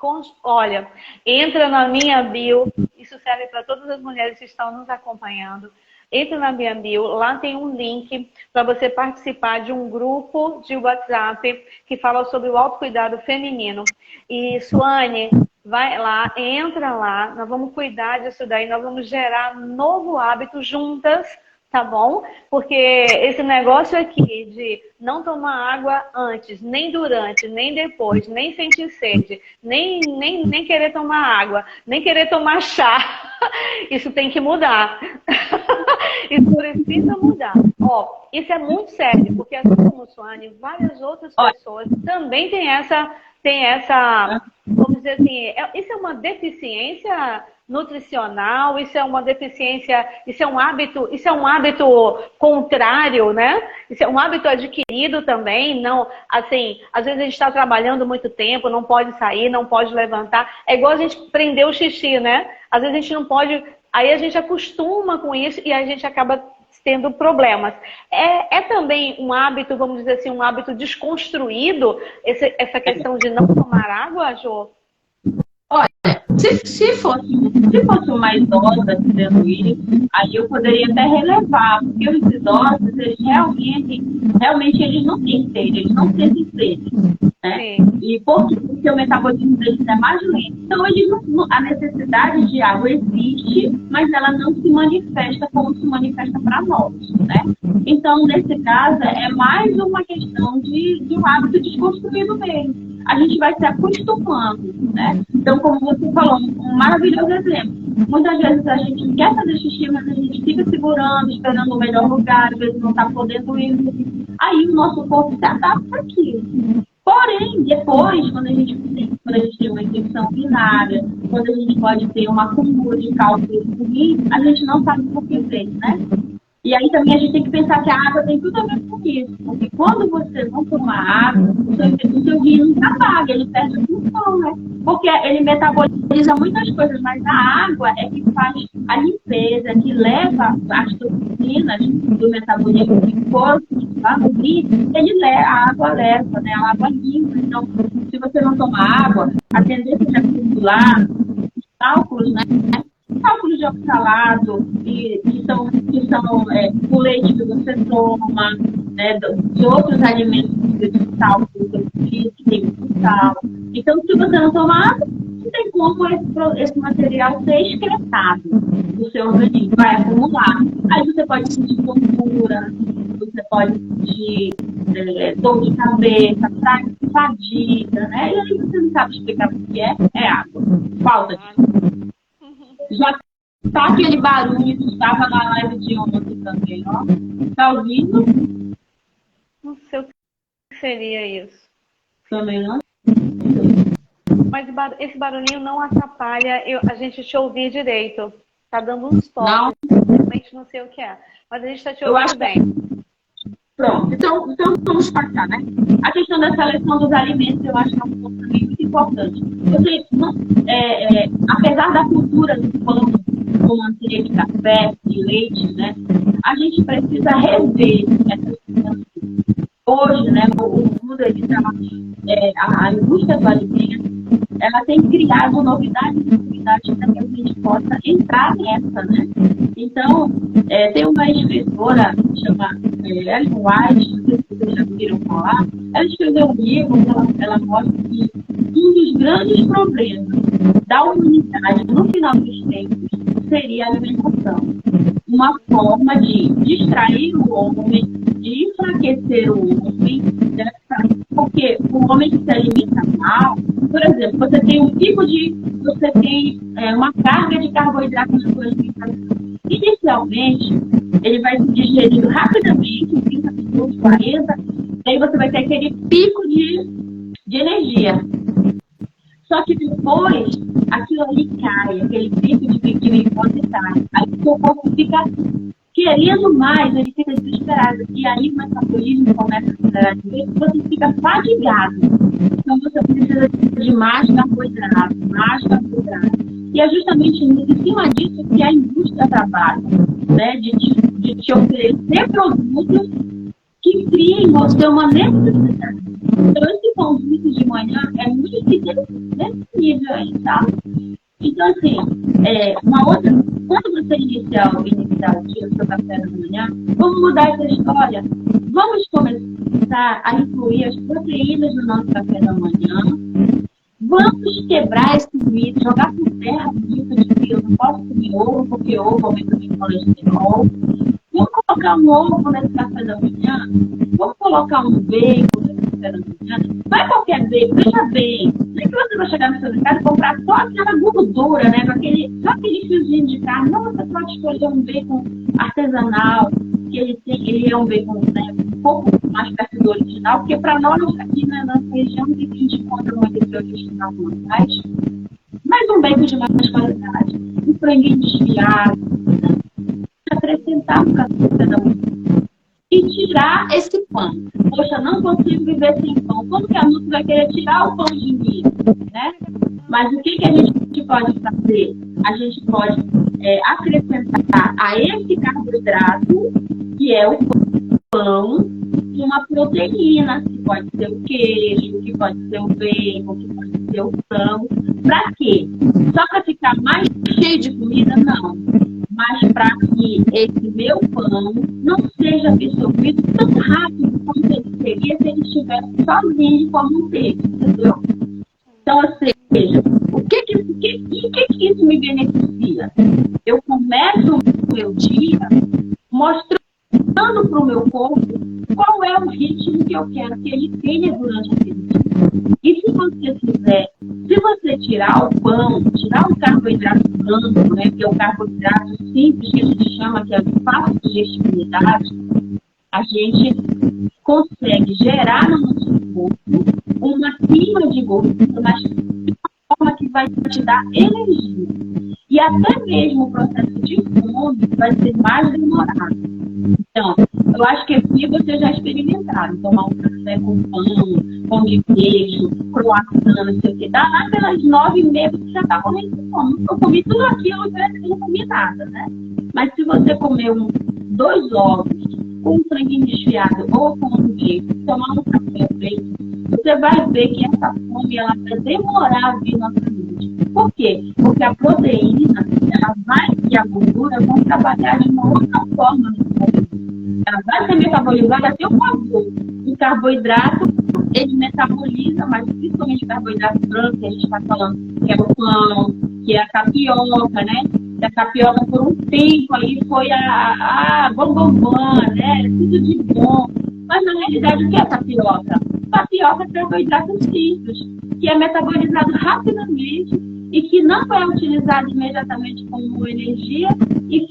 Olha, entra na minha bio, isso serve para todas as mulheres que estão nos acompanhando. Entra na minha bio, lá tem um link para você participar de um grupo de WhatsApp que fala sobre o autocuidado feminino. E, Suane, vai lá, entra lá, nós vamos cuidar disso daí, nós vamos gerar novo hábito juntas tá bom? Porque esse negócio aqui de não tomar água antes, nem durante, nem depois, nem sentir sede, nem querer tomar água, nem querer tomar chá, isso tem que mudar. Isso precisa mudar. Ó, isso é muito sério, porque assim como o Suane, várias outras pessoas também têm essa, vamos dizer assim, isso é uma deficiência nutricional, isso é uma deficiência, isso é um hábito contrário, né? Isso é um hábito adquirido também, não, assim, às vezes a gente está trabalhando muito tempo, não pode sair, não pode levantar, é igual a gente prender o xixi, né? Às vezes a gente não pode, aí a gente acostuma com isso e a gente acaba tendo problemas. É também um hábito, vamos dizer assim, um hábito desconstruído, essa questão de não tomar água, Jô? Olha, se fosse uma idosa dizendo isso, aí eu poderia até relevar, porque os idosos, eles realmente eles não têm sede, eles não sentem sede, né? E porque o metabolismo deles é mais lento. Então, a necessidade de água existe, mas ela não se manifesta como se manifesta para nós, né? Então, nesse caso, é mais uma questão de um hábito desconstruído mesmo. A gente vai se acostumando, né? Então, como você falou, um maravilhoso exemplo. Muitas vezes a gente quer fazer xixi, mas a gente fica segurando, esperando o melhor lugar, às vezes não está podendo ir. Aí o nosso corpo se adapta àquilo. Porém, depois, quando a gente tem uma infecção urinária, quando a gente pode ter uma acúmulo de cálculos ruins, a gente não sabe por que fez, né? E aí também a gente tem que pensar que a água tem tudo a ver com isso. Porque quando você não toma água, o seu rim não trabalha, ele perde a função, né? Porque ele metaboliza muitas coisas, mas a água é que faz a limpeza, que leva as toxinas do metabolismo que foram lá no rim, a água leva, né? A água limpa. Então, se você não tomar água, a tendência de acumular cálculos, né? Cálculos de oxalato, que são o leite que você toma, né, de outros alimentos de sal, que tem muito sal. Então, se você não tomar água, não tem como esse material ser excretado do seu organismo, vai acumular. Aí você pode sentir tontura, você pode sentir dor de cabeça, fadiga, né? E aí você não sabe explicar o que é água. Falta de água. Já tá aquele barulho que estava na live de ontem também, ó. Tá ouvindo? Não sei o que seria isso. Também não? Mas esse barulhinho não atrapalha a gente te ouvir direito. Tá dando uns toques. Realmente não sei o que é. Mas a gente tá te ouvindo bem. Pronto. Então vamos passar, né? A questão da seleção dos alimentos, eu acho que é um ponto também muito importante. Apesar da cultura do pão, com manteiga, café e leite, né? A gente precisa rever essas coisas. Hoje, né, o mundo, a indústria do alimento, ela tem criado novidades para que a gente possa entrar nessa, né? Então, tem uma escritora que chama Ellen White, não sei se vocês já ouviram falar, ela escreveu um livro que ela mostra que um dos grandes problemas da humanidade no final dos tempos seria a alimentação. Uma forma de distrair o homem, de enfraquecer o homem, né? Porque o homem que se alimenta mal, por exemplo, você tem uma carga de carboidrato na sua alimentação. Inicialmente, ele vai se digerindo rapidamente, em 30 minutos, 40, e aí você vai ter aquele pico de energia. Só que depois, aquilo ali cai, aquele pico de glicose cai. Aí o seu corpo fica querendo mais, ele fica desesperado. E aí o metabolismo começa a acelerar de vez, você fica fadigado. Então você precisa de mais carboidrato, mais carboidrato. E é justamente em cima disso que a indústria trabalha, né? De te oferecer produtos que criem em você uma necessidade. Então, esse convite de manhã é muito nesse nível aí, tá? Então, assim, quando você iniciar o dia do seu café da manhã, vamos mudar essa história. Vamos começar a incluir as proteínas no nosso café da manhã. Vamos quebrar esse mito, jogar por terra o mito de que eu não posso comer ovo, porque ovo aumenta o meu colesterol. Vamos colocar um ovo nesse café da manhã? Vamos colocar um bacon nesse café da manhã? Não é qualquer bacon, veja bem. Nem que você vai chegar no seu mercado e comprar só aquela gordura, né? Só aquele fiozinho de carne. Não, você pode escolher um bacon artesanal, que ele é um bacon, né, um pouco mais perto do original, porque para nós aqui, né, na nossa região, a gente encontra muito esse original mais. Mas um bacon de mais qualidade, um franguinho desfiado, né? Acrescentar no café da manhã. E tirar esse pão. Poxa, não consigo viver sem pão. Como que a Nutri vai querer tirar o pão de mim? Né? Mas o que a gente pode fazer? A gente pode acrescentar a esse carboidrato, que é o pão, uma proteína, que pode ser o queijo, que pode ser o bacon, que pode ser o frango. Para quê? Só para ficar mais cheio de comida? Não. Mas para que esse meu pão não seja absorvido tão rápido quanto ele seria se ele estivesse sozinho de forma inteira, entendeu? Então, ou seja, o que isso me beneficia? Eu começo o meu dia mostrando para o meu corpo qual é o ritmo que eu quero que ele tenha durante aquele dia. E se você fizer, se você tirar o pão, tirar o carboidrato branco, né, que é o carboidrato simples que a gente chama, que é de fácil digestibilidade, a gente consegue gerar no nosso corpo uma queima de gordura, mas de forma que vai te dar energia. E até mesmo o processo de fome vai ser mais demorado. Então, eu acho que aqui vocês já experimentaram tomar um café com pão de queijo, croissant, não sei o que. Dá lá pelas 9h30 você já está comendo fome. Eu comi tudo aquilo e parece que não comi nada, né? Mas se você comer 2 ovos, com um franguinho desfiado ou com um queijo, tomar um café preto, você vai ver que essa fome ela vai demorar a vir na sua mente. Por quê? Porque a proteína e a gordura vão trabalhar de uma outra forma no corpo. Ela vai ser metabolizada a seu favor. O carboidrato, ele metaboliza, mas principalmente o carboidrato branco, que a gente está falando, que é o pão, que é a tapioca, né? Que a tapioca por um tempo aí foi bombom, né? Tudo de bom. Mas na realidade, o que é tapioca? Tapioca é carboidrato simples, que é metabolizado rapidamente e que não é utilizado imediatamente como energia e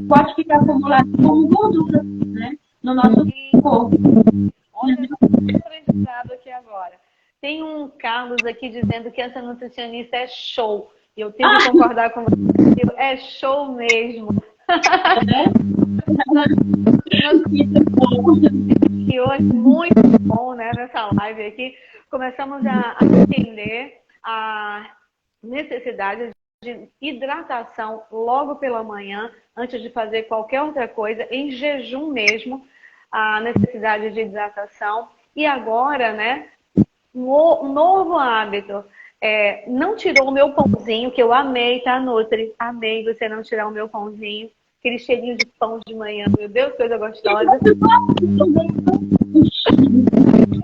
pode ficar acumulado como gordura, né, no nosso corpo. Olha, eu aprendizado aqui agora. Tem um Carlos aqui dizendo que essa nutricionista é show. E eu tenho que concordar com você. É show mesmo. E hoje, muito bom, né, nessa live aqui, começamos a entender a necessidade de hidratação logo pela manhã, antes de fazer qualquer outra coisa, em jejum mesmo, a necessidade de hidratação. E agora, né, um novo hábito. Não tirou o meu pãozinho, que eu amei, tá, Nutri? Amei você não tirar o meu pãozinho. Aquele cheirinho de pão de manhã, meu Deus, coisa gostosa.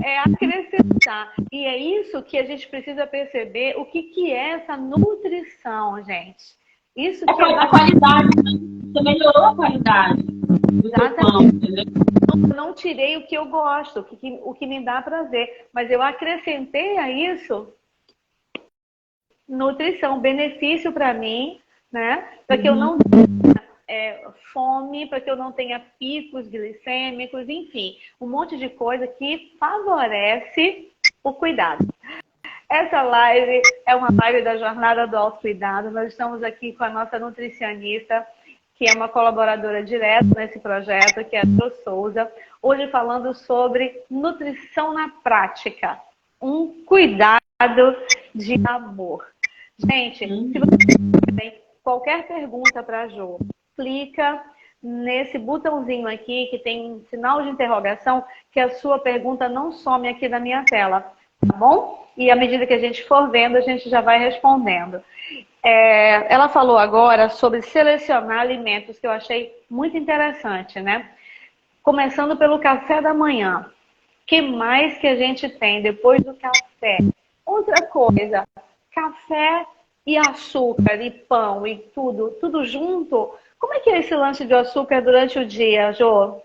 É acrescentar. E é isso que a gente precisa perceber, o que é essa nutrição, gente. Isso que a qualidade, você melhorou a qualidade do seu pão, entendeu? Eu não tirei o que eu gosto, o que me dá prazer, mas eu acrescentei a isso nutrição, benefício para mim, né? Para que eu não fome, para que eu não tenha picos glicêmicos, enfim, um monte de coisa que favorece o cuidado. Essa live é uma live da Jornada do Autocuidado. Nós estamos aqui com a nossa nutricionista, que é uma colaboradora direta nesse projeto, que é a Jo Souza, hoje falando sobre nutrição na prática, um cuidado de amor. Gente, se você tem qualquer pergunta para a Jo, clica nesse botãozinho aqui que tem um sinal de interrogação, que a sua pergunta não some aqui na minha tela, tá bom? E à medida que a gente for vendo, a gente já vai respondendo. Ela falou agora sobre selecionar alimentos, que eu achei muito interessante, né? Começando pelo café da manhã. O que mais que a gente tem depois do café? Outra coisa, café e açúcar e pão e tudo junto, Como é que é esse lance de açúcar durante o dia, Jô?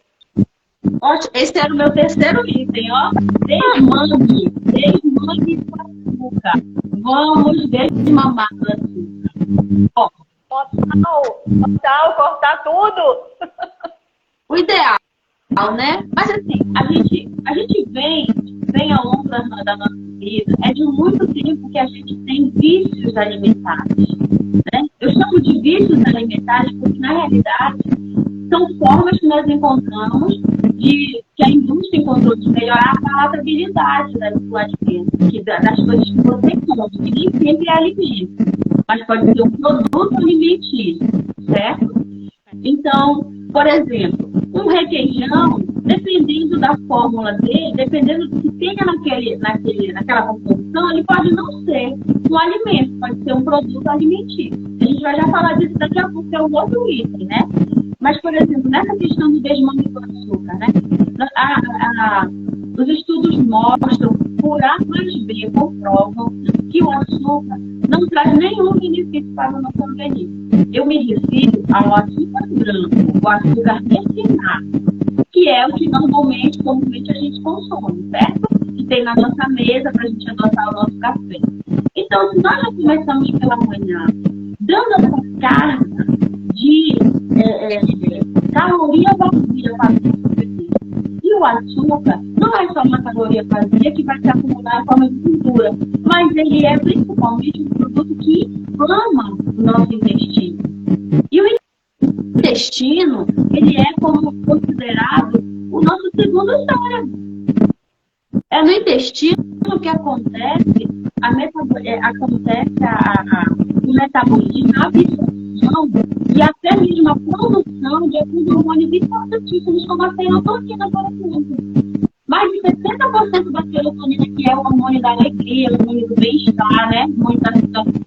Ótimo, esse era o meu terceiro item, ó. Desmangue com açúcar. Vamos desmamar o açúcar. Ó, Cortar tudo. o ideal, né? Mas assim, a gente vem ao longo da nossa vida, é de muito tempo que a gente tem vícios alimentares, né? Eu chamo de vícios alimentares porque, na realidade, são formas que nós encontramos que a indústria encontrou de melhorar a palatabilidade do alimento, das coisas que você come, que nem sempre é alimento, mas pode ser um produto alimentício, certo? Então, por exemplo, um requeijão, dependendo da fórmula dele, dependendo do que tenha naquela composição, ele pode não ser um alimento, pode ser um produto alimentício. A gente vai já falar disso daqui a pouco, que é um outro item, né? Mas, por exemplo, nessa questão do desmame do açúcar, né? Os estudos mostram, por A mais B, comprovam que o açúcar não traz nenhum benefício para o nosso organismo. Eu me refiro ao açúcar branco, o açúcar refinado, que é o que comumente a gente consome, certo? Que tem na nossa mesa para a gente adotar o nosso café. Então, se nós já começamos pela manhã dando essa carga de caloria vazia para o e o açúcar não é só uma caloria vazia que vai se acumular em forma de gordura, mas ele é principalmente um produto que inflama o nosso intestino. E o intestino, ele é como considerado o nosso segundo cérebro. É no intestino que acontece o metabolismo, a absorção e até mesmo a produção de alguns hormônios importantíssimos, como a serotonina, por exemplo. Mais de 60% da serotonina, que é o hormônio da alegria, o hormônio do bem-estar, né? O hormônio da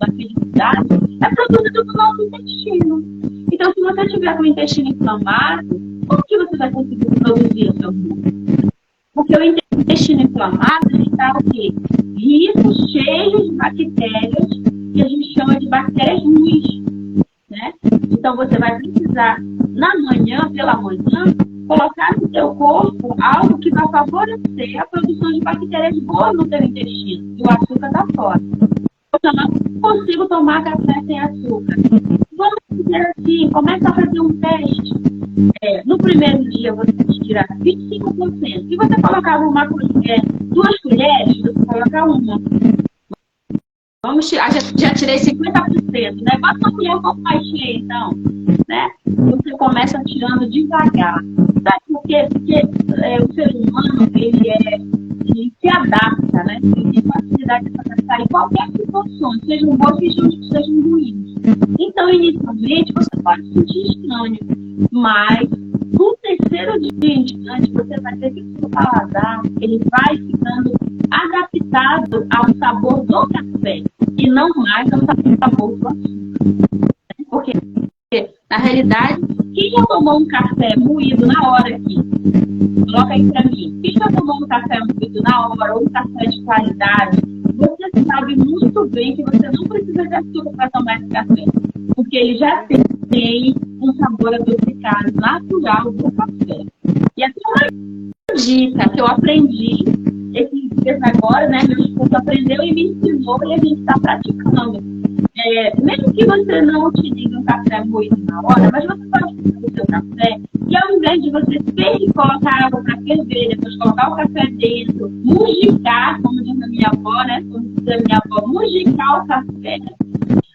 felicidade, é produzido do nosso intestino. Então, se você tiver com o intestino inflamado, como que você vai conseguir produzir o seu hormônio? Porque o intestino inflamado, ele está o quê? Rico, cheio de bactérias, que a gente chama de bactérias ruins, né? Então, você vai precisar, pela manhã, colocar no seu corpo algo que vai favorecer a produção de bactérias boas no seu intestino. E o açúcar está fora. Eu não consigo tomar café sem açúcar. Vamos dizer assim, começa a fazer um teste. No primeiro dia você tira 25%. Se você colocar uma colher, 2 colheres, você coloca uma. Vamos tirar, já tirei 50%, né? Bota uma colher um pouco mais cheia, então, né? Você começa tirando devagar. Sabe por quê? Porque o ser humano, ele se adapta, né? Ele tem facilidade de se adaptar em qualquer situação, sejam boas, sejam ruins. Então, inicialmente, você pode sentir estranho, mas no terceiro dia em diante, você vai ter que o seu paladar, ele vai ficando adaptado ao sabor do café e não mais ao sabor do açúcar. Porque, na realidade, quem já tomou um café moído na hora aqui? Coloca aí pra mim. Quem já tomou um café moído na hora ou um café de qualidade, você sabe muito bem que você não precisa de açúcar para tomar esse café. Porque ele já tem um sabor adocicado natural do café. E até uma dica que eu aprendi esses dias agora, né? Meu esposo aprendeu e me ensinou e a gente está praticando. Mesmo que você não utilize um café moído na hora, mas você pode fazer o seu café e ao invés de você colocar água para ferver, depois colocar o café dentro, mugicar, como diz a minha avó, né? Como diz a minha avó, mugicar o café.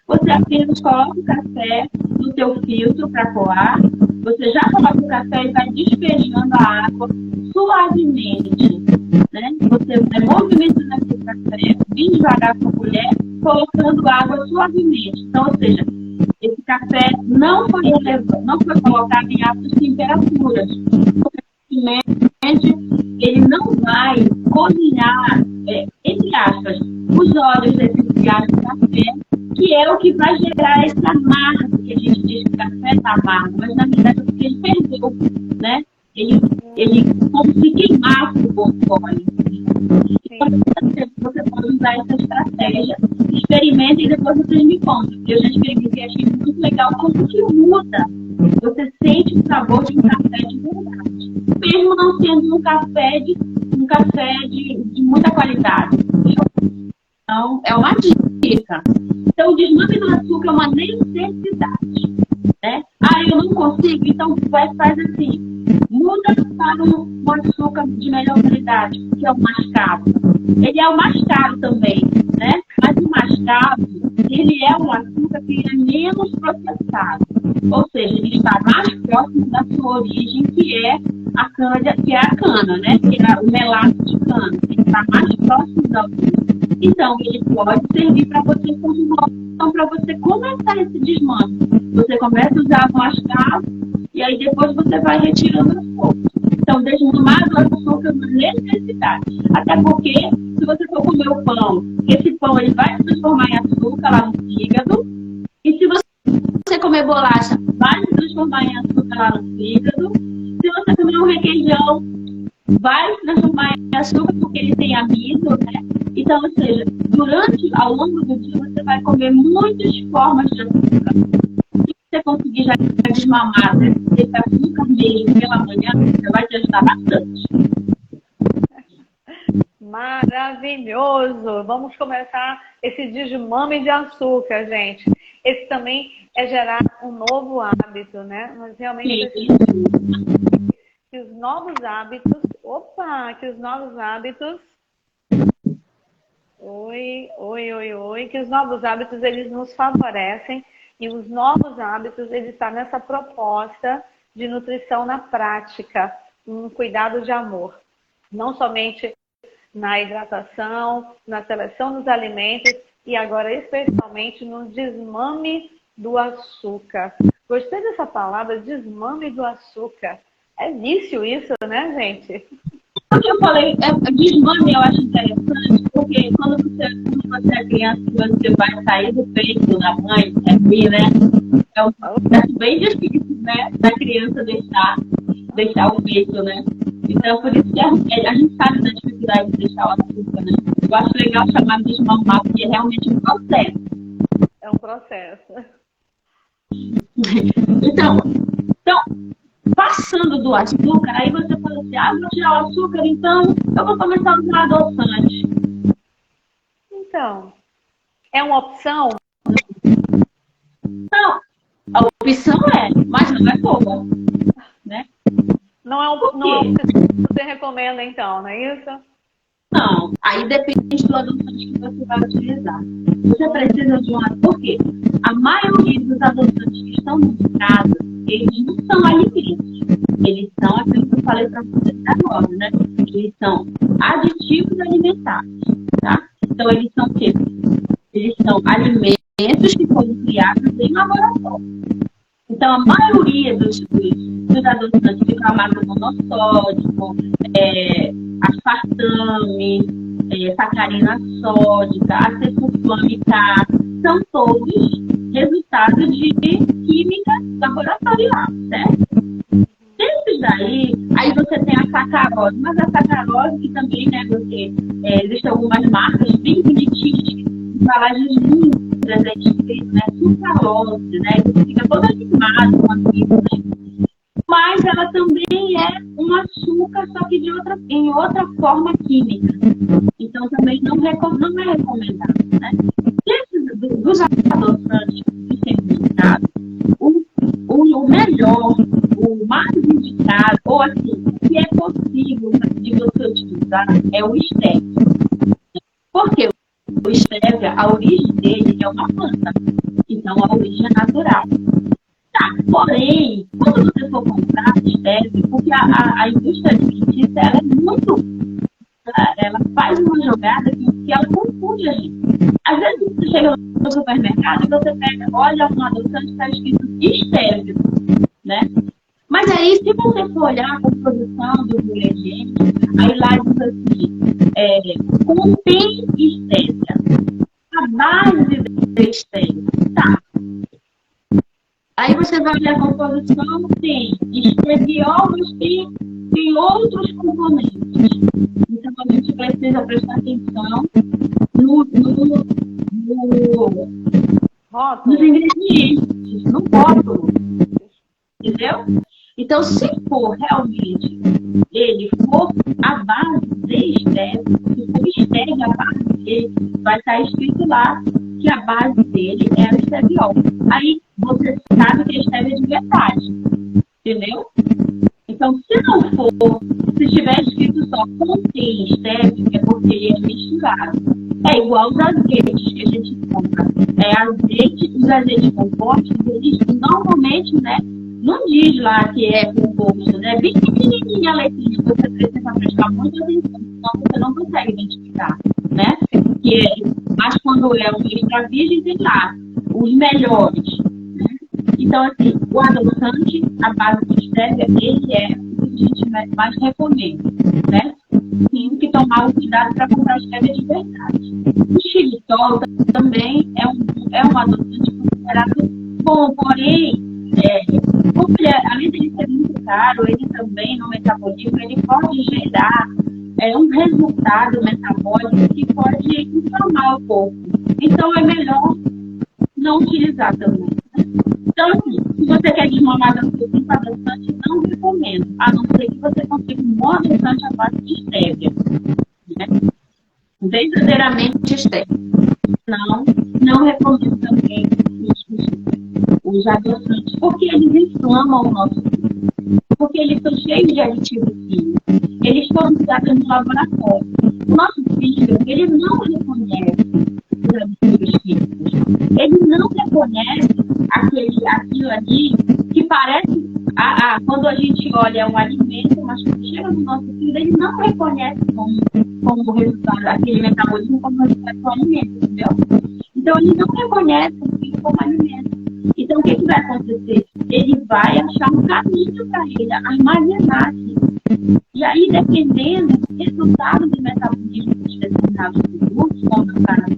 Você apenas coloca o café no seu filtro para coar, você já coloca o café e vai despejando a água suavemente, né? Você vai movimentando esse café, bem devagar com a colher, colocando água suavemente. Então, ou seja, esse café não foi colocado em altas temperaturas. Ele não vai cozinhar, entre aspas, os óleos essenciais do café, que é o que vai gerar esse amargo, que a gente diz que o café está amargo, mas na verdade é porque ele perdeu, né? Ele como se queimasse o óleo. Então, você pode usar essa estratégia. experimentem e depois vocês me contam. Eu já experimentei e achei muito legal como que muda. Você sente o sabor de um café de verdade. Mesmo não sendo um café de muita qualidade. Então, é uma dica. Então, o desmame do açúcar é uma necessidade. Né? Ah, eu não consigo, então faz assim. Muda para um açúcar de melhor qualidade, que é o mascavo. Ele é o mais caro também, né? Mas o mascavo, ele é um açúcar que é menos processado. Ou seja, ele está mais próximo da sua origem, que é a cana, né? Que é o melaço de cana. Ele está mais próximo da origem. Então, ele pode servir para você como opção para você começar esse desmame. Você começa a usar o mascavo e aí depois você vai retirando aos poucos. Então, desmamar do açúcar é uma necessidade. Até porque, se você for comer o pão, esse pão ele vai se transformar em açúcar lá no fígado. E se você comer bolacha, vai se transformar em açúcar lá no fígado. Se você comer um requeijão, vai se transformar em açúcar porque ele tem amido, né? Então, ou seja, ao longo do dia, você vai comer muitas formas de açúcar. Se você conseguir já desmamar esse açúcar mesmo pela manhã, você vai te ajudar bastante. Maravilhoso! Vamos começar esse desmame de açúcar, gente. Esse também é gerar um novo hábito, né? Mas realmente que os novos hábitos... Opa! Que os novos hábitos... que os novos hábitos, eles nos favorecem e os novos hábitos, eles estão nessa proposta de nutrição na prática, um cuidado de amor. Não somente na hidratação, na seleção dos alimentos e agora especialmente no desmame do açúcar. Gostei dessa palavra, desmame do açúcar. É vício isso, né, gente? Eu falei, desmame eu acho interessante, porque quando você é criança, você vai sair do peito da mãe, né? É um processo bem difícil, né? Da criança deixar o peito, né? Então, por isso que a gente sabe da dificuldade de deixar o açúcar, né? Eu acho legal chamar de desmamar, porque é realmente um processo. É um processo. Então, passando do açúcar, aí você fala assim, vou tirar o açúcar, então eu vou começar a usar adoçante. Então, é uma opção? Não, a opção mas não é boa, né? Não é o que você recomenda, então, não é isso? Não, aí depende do adoçante que você vai utilizar. Você precisa de por quê? A maioria dos adoçantes que estão no mercado, eles não são alimentos. Eles são aquilo que eu falei para vocês agora, né? Eles são aditivos alimentares, tá? Então, eles são o quê? Eles são alimentos que foram criados em laboratório. Então, a maioria dos adoçantes ficam à base monossódico, aspartame, sacarina sódica, acesulfame-K, são todos resultados de química laboratorial, certo? Desses daí, aí você tem a sacarose, mas a sacarose que também, né, existem algumas marcas bem bonitinhas, embalagens lindas, escrito, né, sucralose, né, que fica toda animada com aquilo, né? Mas ela também é um açúcar, só que em outra forma química. Então também não é recomendado, né? Dos adoçantes que tem indicado, o melhor, o mais indicado, ou assim, que é possível de você utilizar, é o estévia. Por quê? O estévia, a origem dele é uma planta. Então a origem é natural. Tá, porém, quando você for comprar estévia, porque a indústria alimentícia, ela é muito... Ela faz uma jogada que ela confunde a gente. Às vezes você chega no supermercado e você olha um adoçante que está escrito estévia, né? Mas aí, se você for olhar a composição dos ingredientes, aí lá diz assim, contém estévia. A base da estévia, tá? Aí você vai olhar a composição, tem esteviol, mas tem outros componentes. Então, a gente precisa prestar atenção no rótulo. nos ingredientes, no rótulo. Entendeu? Então, se for realmente, ele for a base de stevia, se for stevia a base dele, vai estar escrito lá que a base dele é o esteviol. Aí você sabe que a stevia é de verdade. Entendeu? Então, se não for, se estiver escrito só contém stevia, é porque ele é misturado. É igual os azeites que a gente compra. Os azeites compostos, eles normalmente, né, não diz lá que é composto, né? Bem pequenininha a letrinha, você precisa prestar muita atenção, senão você não consegue identificar, né? Mas quando é um extra virgem, tem lá os melhores, né? Então, assim, o adoçante, a base de stevia, ele é o que a gente mais recomenda, né? Tem que tomar o cuidado para comprar stevia de verdade. O xilitol também é um adoçante considerado bom, porém, como além de ser muito caro, ele também, no metabolismo, ele pode gerar um resultado metabólico que pode inflamar o corpo. Então, é melhor não utilizar também. Então, assim, se você quer desmamar da sua adoçante, não recomendo, a não ser que você consiga um bom adoçante à base de stevia, né? Verdadeiramente stevia. Não recomendo também os adoçantes, porque eles inflamam o nosso fígado, porque eles são cheios de aditivos químicos, eles foram usados no laboratório. O nosso fígado, ele não reconhece os aditivos químicos, ele não reconhece aquilo ali que parece, quando a gente olha um alimento, mas quando chega no nosso fígado, ele não reconhece como resultado aquele metabolismo como resultado do alimento, entendeu? Então, ele não reconhece aquilo como alimento. Então, o que vai acontecer? Ele vai achar um caminho para ele armazenar aquilo. E aí, dependendo do resultado do metabolismo de determinados produtos, como no caso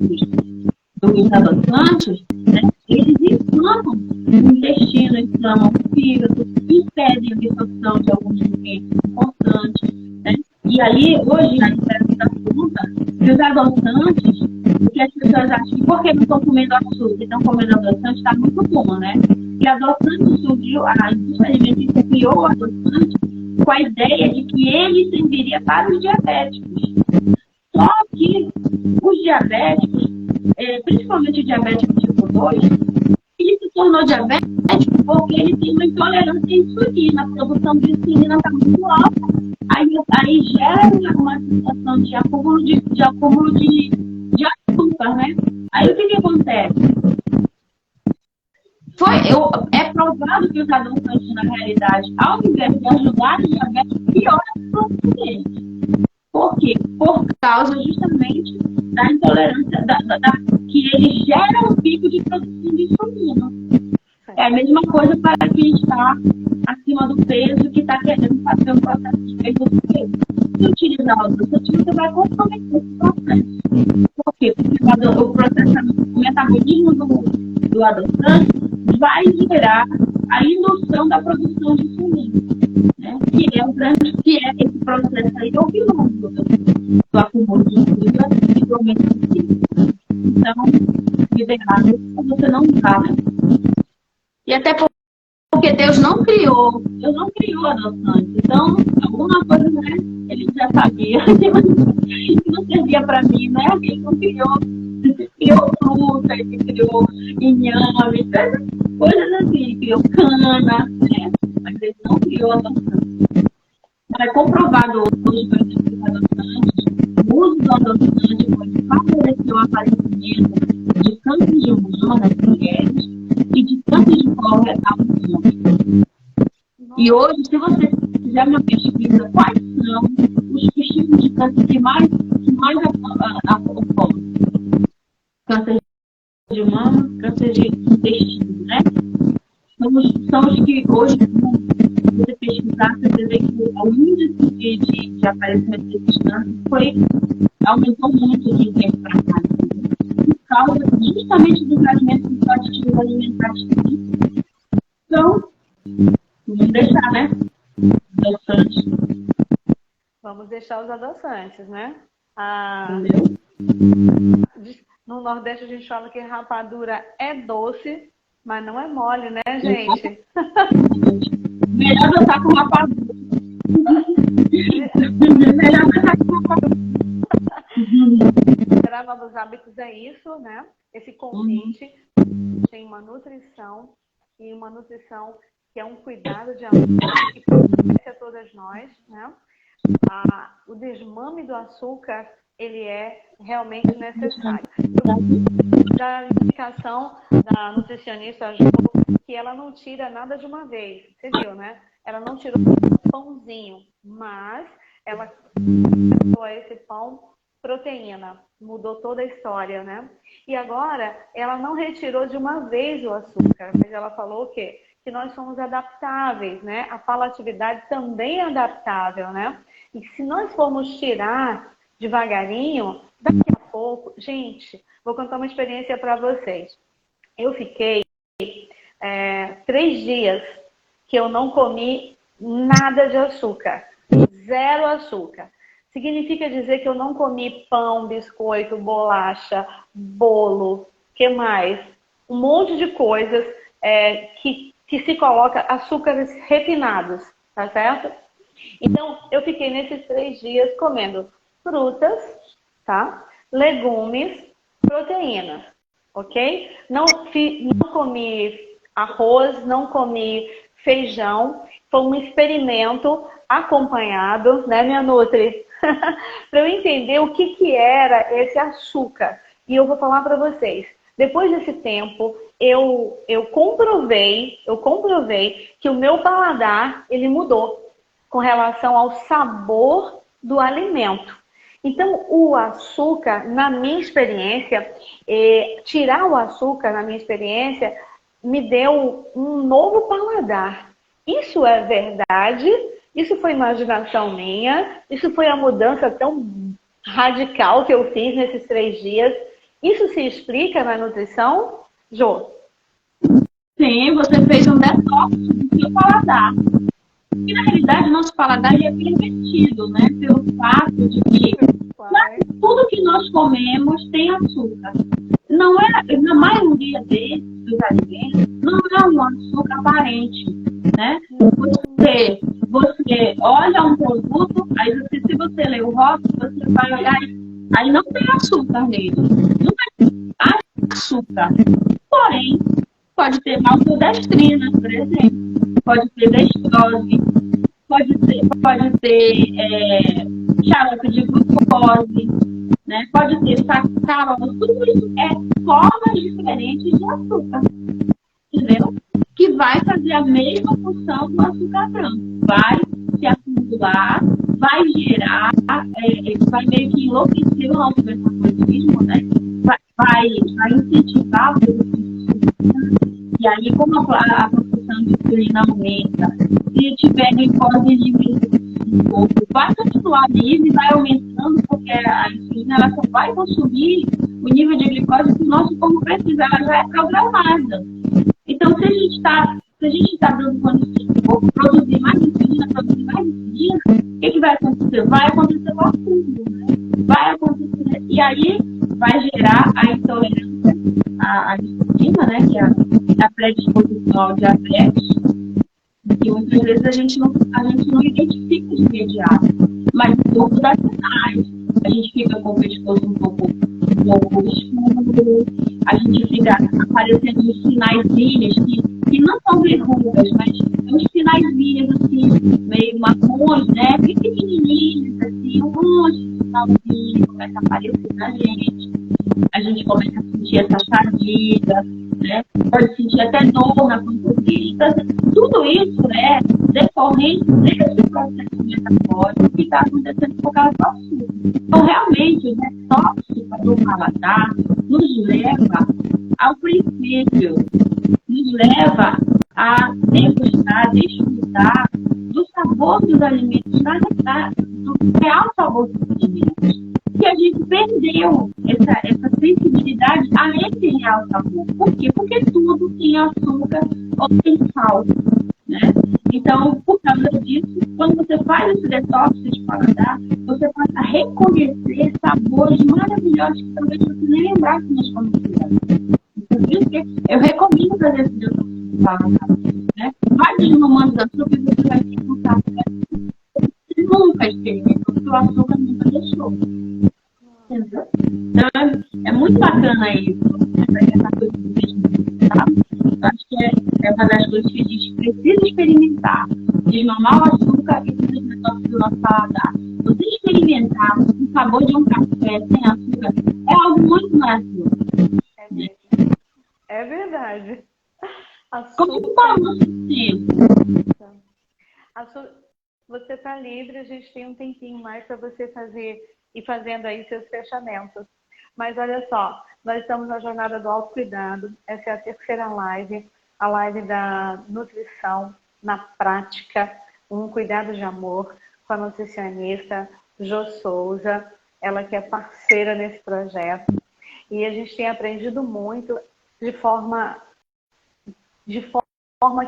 dos adoçantes, né, eles inflamam o intestino, inflamam o fígado, impedem a absorção de alguns nutrientes importantes, né? E aí, hoje, a literatura aponta que os adoçantes, porque as pessoas acham que porque não estão comendo açúcar e estão comendo adoçante, está muito bom, né? E adoçante surgiu, a indústria alimentícia criou o adoçante com a ideia de que ele serviria para os diabéticos. Só que os diabéticos, principalmente o diabético tipo 2, ele se tornou diabético porque ele tem uma intolerância à insulina, a produção de insulina está muito alta. Aí gera uma situação de acúmulo de açúcar, né? Aí o que acontece? É provado que os adoçantes, na realidade, ao invés de ajudar o diabetes, piora a produção dele. Por quê? Por causa justamente da intolerância, que ele gera um pico de produção de insulina. É a mesma coisa para quem está acima do peso, que está querendo fazer um processo de perda de peso. Se utilizar o adoçante, você vai comprometer esse processo. Por quê? Porque o metabolismo do adoçante vai gerar a indução da produção de insulina, né? Que é esse processo aí, é o vilão do acúmulo de insulina e do aumento de insulina. Então, liberado, você não usar, né? E até porque Deus não criou adoçante. Então, alguma coisa, né, ele já sabia que não servia para mim, né? Ele não criou fruta, ele criou inhame, coisas assim, ele criou cana, né? Mas ele não criou adoçante. É comprovado hoje pelos adoçantes, o uso do adoçante pode favorecer o aparecimento de câncer de mama nas mulheres e de câncer de colo retal nos homens. E hoje, se você fizer uma pesquisa, quais são os tipos de câncer que mais ocorrem? Câncer de mama, câncer de intestino, né? São os que hoje, se você pesquisar, você vê que o índice de aparecimento desses cânceres aumentou muito de tempo para cá. Por causa justamente dos alimentos, dos aditivos alimentares. Então, vamos deixar, né? Adoçantes. Vamos deixar os adoçantes, né? Entendeu? No Nordeste a gente fala que rapadura é doce, mas não é mole, né, gente? Melhor dançar com rapadura. Melhor dançar com rapadura. Gerar novos hábitos é isso, né? Esse convite tem uma nutrição, e uma nutrição que é um cuidado de amor que pertence a todas nós, né? O desmame do açúcar, ele é realmente necessário. Da indicação da nutricionista Ju, que ela não tira nada de uma vez, você viu, né? Ela não tirou um pãozinho, mas ela tirou esse pão proteína, mudou toda a história, né? E agora, ela não retirou de uma vez o açúcar, mas ela falou o quê? Que nós somos adaptáveis, né? A palatividade também é adaptável, né? E se nós formos tirar devagarinho, daqui a pouco, gente, vou contar uma experiência para vocês. Eu fiquei 3 dias que eu não comi nada de açúcar, 0 açúcar. Significa dizer que eu não comi pão, biscoito, bolacha, bolo, que mais? Um monte de coisas que se coloca açúcares refinados, tá certo? Então, eu fiquei nesses 3 dias comendo frutas, tá? Legumes, proteínas, ok? Não comi arroz, não comi feijão. Foi um experimento acompanhado, né, minha Nutri? Para eu entender o que era esse açúcar. E eu vou falar para vocês. Depois desse tempo, eu comprovei que o meu paladar, ele mudou com relação ao sabor do alimento. Então, o açúcar, na minha experiência, tirar o açúcar, na minha experiência, me deu um novo paladar. Isso é verdade? Isso foi imaginação minha? Isso foi a mudança tão radical que eu fiz nesses 3 dias? Isso se explica na nutrição, Jô? Sim, você fez um detox do seu paladar. E na realidade, nosso paladar é pervertido, né? Pelo fato de que tudo que nós comemos tem açúcar. Não é, na maioria dos alimentos, não é um açúcar aparente, né? Você olha um produto, aí se você ler o rótulo, você vai olhar, aí não tem açúcar nele. Não tem açúcar. Porém, pode ter maltodextrina, por exemplo. Pode ter destrose. Pode ter xarope de glucose. Né? Pode ter sacarose. Tudo isso é formas diferentes de açúcar. Entendeu? Que vai fazer a mesma função do açúcar branco. Vai se acumular, vai gerar, vai meio que enlouquecer o nosso metabolismo, né? Vai incentivar a produção de insulina. E aí, como a produção de insulina aumenta, se tiver glicose livre no corpo, vai continuar livre e vai aumentando, porque a insulina ela só vai consumir o nível de glicose que o nosso corpo precisa, ela já é programada. Então, se a gente está dando condições do corpo produzir mais insulina, o que vai acontecer? Vai acontecer o acúmulo, né? Vai acontecer, e aí vai gerar a intolerância à insulina, né? Que é a predisposição ao diabetes, que muitas vezes a gente não identifica de imediato, mas o corpo dá sinais. A gente fica com o pescoço um pouco escuro, a gente fica aparecendo uns sinaizinhos que não são verrugas, mas uns sinaizinhos assim, meio marrons, né? Pequenininhos, assim, um monte de sinalzinho começa a aparecer na gente. A gente começa a sentir essa fadiga, né? Pode sentir até dor na panturrilha. Então, tudo isso é decorrente desse processo metabólico que está acontecendo por causa do açúcar. Então, realmente, o detox do paladar nos leva ao princípio, nos leva a degustar, desfrutar do sabor dos alimentos, do real sabor dos alimentos. Que a gente perdeu essa sensibilidade a esse real sabor. Por quê? Porque tudo tem açúcar ou tem sal. né? Então, por causa disso, quando você faz esse detox de paladar, você passa a reconhecer sabores maravilhosos que talvez você nem lembrasse nos conhecimentos. Por isso que eu recomendo fazer esse detox de paladar, né? Vai desmamando açúcar e você vai se encontrar. Você nunca experimentou, porque o açúcar nunca deixou. Entendeu? Então, é muito bacana isso, essa coisa do mesmo, sabe? Eu acho que é uma das coisas que a gente precisa experimentar. Desmamar o açúcar e fazer o detox do nosso paladar. Você experimentar o sabor de um café sem açúcar é algo muito maravilhoso. É verdade. Como que está o nosso tempo? Você está livre, a gente tem um tempinho mais para você fazer e fazendo aí seus fechamentos. Mas olha só, nós estamos na jornada do autocuidado. Essa é a terceira live, a live da nutrição na prática, um cuidado de amor com a nutricionista Jo Souza, ela que é parceira nesse projeto. E a gente tem aprendido muito de forma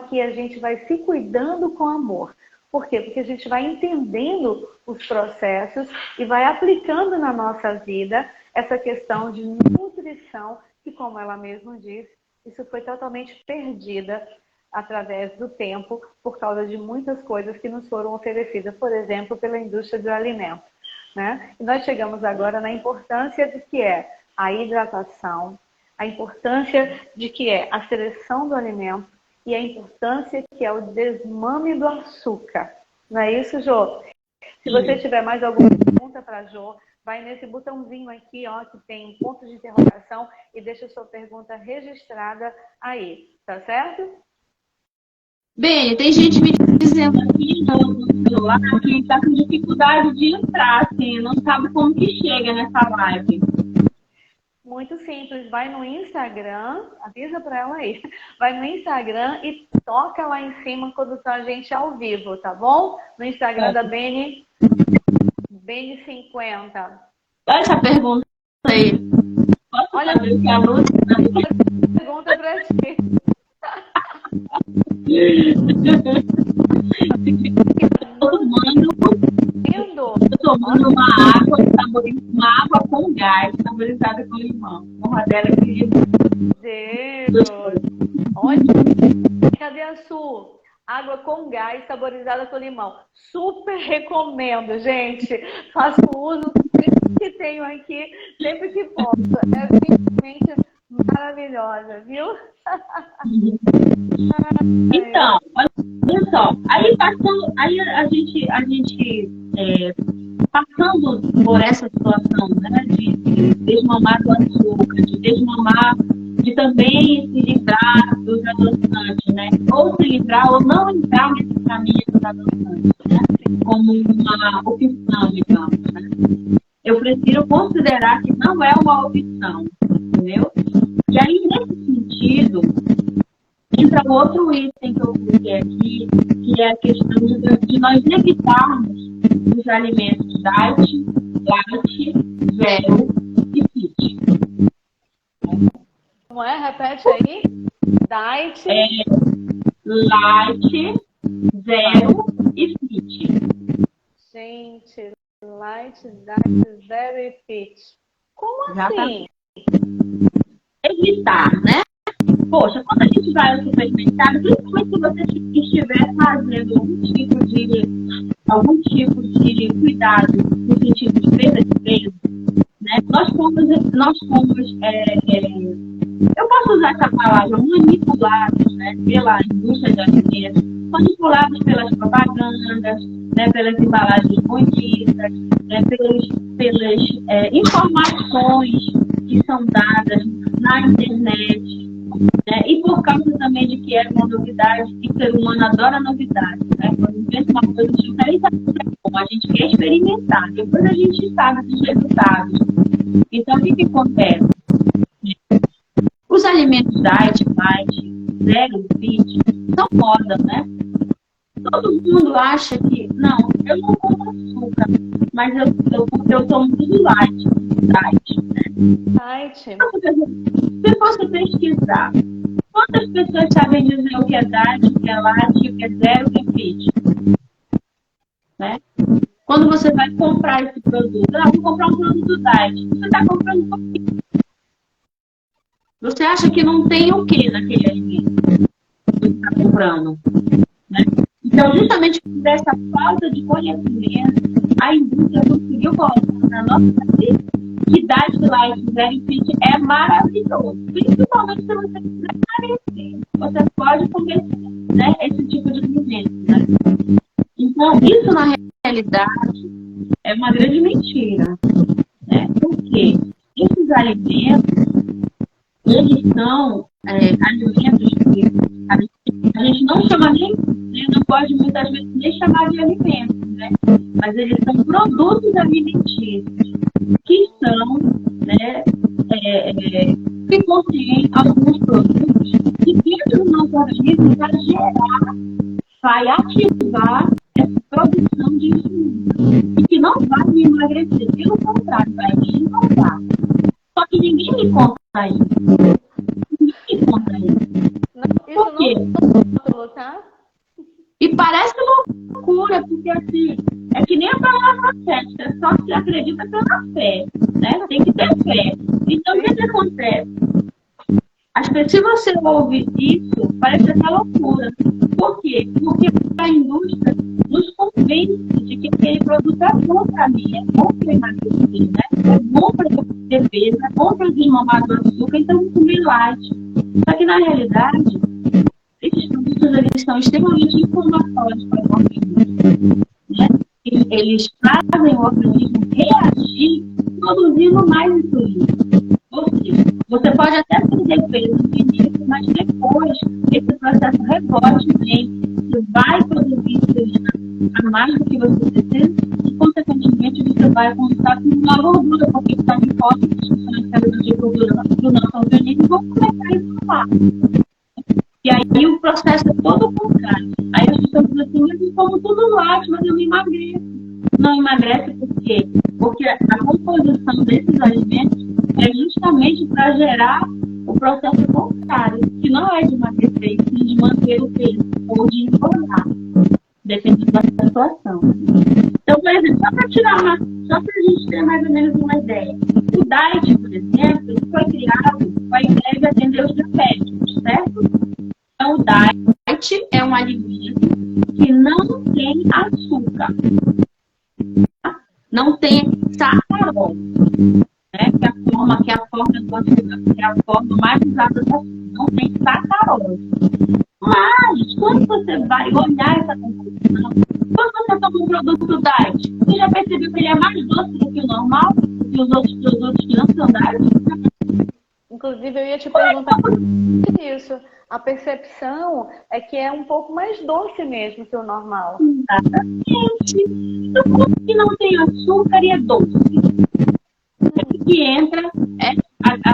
que a gente vai se cuidando com amor. Por quê? Porque a gente vai entendendo os processos e vai aplicando na nossa vida essa questão de nutrição, que, como ela mesma disse, isso foi totalmente perdida através do tempo por causa de muitas coisas que nos foram oferecidas, por exemplo, pela indústria do alimento, né? E nós chegamos agora na importância de que é a hidratação, a importância de que é a seleção do alimento, e a importância que é o desmame do açúcar. Não é isso, Jô? Se você tiver mais alguma pergunta para a Jô, vai nesse botãozinho aqui, ó, que tem ponto de interrogação, e deixa a sua pergunta registrada aí, tá certo? Bem, tem gente me dizendo aqui no celular que está com dificuldade de entrar, assim, não sabe como que chega nessa live. Muito simples, vai no Instagram, avisa para ela aí, vai no Instagram e toca lá em cima quando tá a gente ao vivo, tá bom? No Instagram da Beni 50. Olha essa pergunta aí. Posso Olha, saber que a luz... pergunta para ti. Tô tomando uma água com gás, saborizada com limão. Uma dela que... Deus! Olha, cadê a Su? Água com gás, saborizada com limão. Super recomendo, gente. Faço uso sempre que tenho aqui, sempre que posso. É simplesmente maravilhosa, viu? Então, olha só. Aí passando, aí a gente passando por essa situação, né, de desmamar do açúcar, de desmamar, de também se livrar dos adoçantes, né? Ou se livrar ou não entrar nesse caminho dos adoçantes, né? Como uma opção, digamos, né? Eu prefiro considerar que não é uma opção, entendeu? E aí, nesse sentido, entra outro item que eu coloquei aqui, que é a questão de nós evitarmos os alimentos diet, light, zero e fit. Como é? Repete aí. Diet. Light, zero e fit. Gente, light, diet, zero e fit. Como assim? Evitar, né? Poxa, quando a gente vai ao supermercado, principalmente se você estiver fazendo algum tipo de cuidado no sentido de perda de peso, né? Nós fomos eu posso usar essa palavra, manipulados, né, pela indústria de alimentos, manipulados pelas propagandas, né, pelas embalagens bonitas, né, pelas informações que são dadas na internet, né, e por causa também de que é uma novidade, que o ser humano adora novidade, né? Quando inventa uma coisa, a gente não quer nem saber como, a gente quer experimentar, depois a gente sabe dos resultados. Então, o que acontece? Os alimentos diet, light, zero, fit, são moda, né? Todo mundo acha que, não, eu não como açúcar, mas eu tomo tudo light, diet, né? Light. Se você pesquisar Quantas pessoas sabem dizer o que é diet, o que é light, o que é zero, o que é fit? Né? Quando você vai comprar esse produto, vou comprar um produto diet, você está comprando um pouquinho. Você acha que não tem o que naquele alimento que você está comprando? Né? Então, justamente por essa falta de conhecimento, a indústria conseguiu colocar na nossa cabeça que diet light, zero fit é maravilhoso. Principalmente se você quiser emagrecer. Você pode comer, né, esse tipo de alimento. Né? Então, isso na realidade é uma grande mentira. Né? Porque esses alimentos, eles são alimentos que a gente não chama nem, né, não pode muitas vezes nem chamar de alimentos, né? Mas eles são produtos alimentícios que são, né, que contêm alguns produtos que dentro do nosso organismo vai gerar, vai ativar essa produção de insulina e que não vai me emagrecer, pelo contrário, vai me engordar. Só que ninguém me conta isso. Ninguém me conta isso. Por quê? Tá? E parece loucura, porque assim, é que nem a palavra profética, é só se acredita pela fé, né? Tem que ter fé. Então, o que acontece? As pessoas, se você ouve isso, parece até loucura. Por quê? Porque a indústria nos convence de que aquele produto é bom para mim, é bom para emagrecer, né? É bom para eu ter peso, é bom para desmamar do açúcar, então eu comer light. Só que na realidade, esses produtos eles são extremamente inflamatórios para o organismo. Né? Eles fazem o organismo reagir produzindo mais insulina. Ou seja, você pode até perder peso no início, mas depois esse processo rebote vem, você vai produzir insulina a mais do que você precisa e, consequentemente, você vai começar com uma gordura, porque está em falta de células de gordura do nosso organismo e vão começar a inflamar. E aí o processo é todo o contrário. Aí as pessoas dizem assim, mas eu como tudo light, mas eu não emagreço. Não emagrece por quê? Porque a composição desses alimentos é justamente para gerar o processo contrário, que não é de emagrecer, e sim de manter o peso ou de engordar, dependendo da situação. Então, por exemplo, só para a gente ter mais ou menos uma ideia, o diet, por exemplo, ele foi criado com a ideia de atender os diabéticos, certo? Então, o diet é um alimento que não tem açúcar, não tem sacarose, né? Que é a forma mais usada da açúcar, não tem sacarose. Mas, quando você vai olhar essa composição, quando você toma um produto diet, você já percebeu que ele é mais doce do que o normal, do que os outros produtos que não são diet? Inclusive, eu ia te perguntar isso. A percepção é que é um pouco mais doce mesmo que o normal. Exatamente. Então, como que não tem açúcar e é doce? É que entra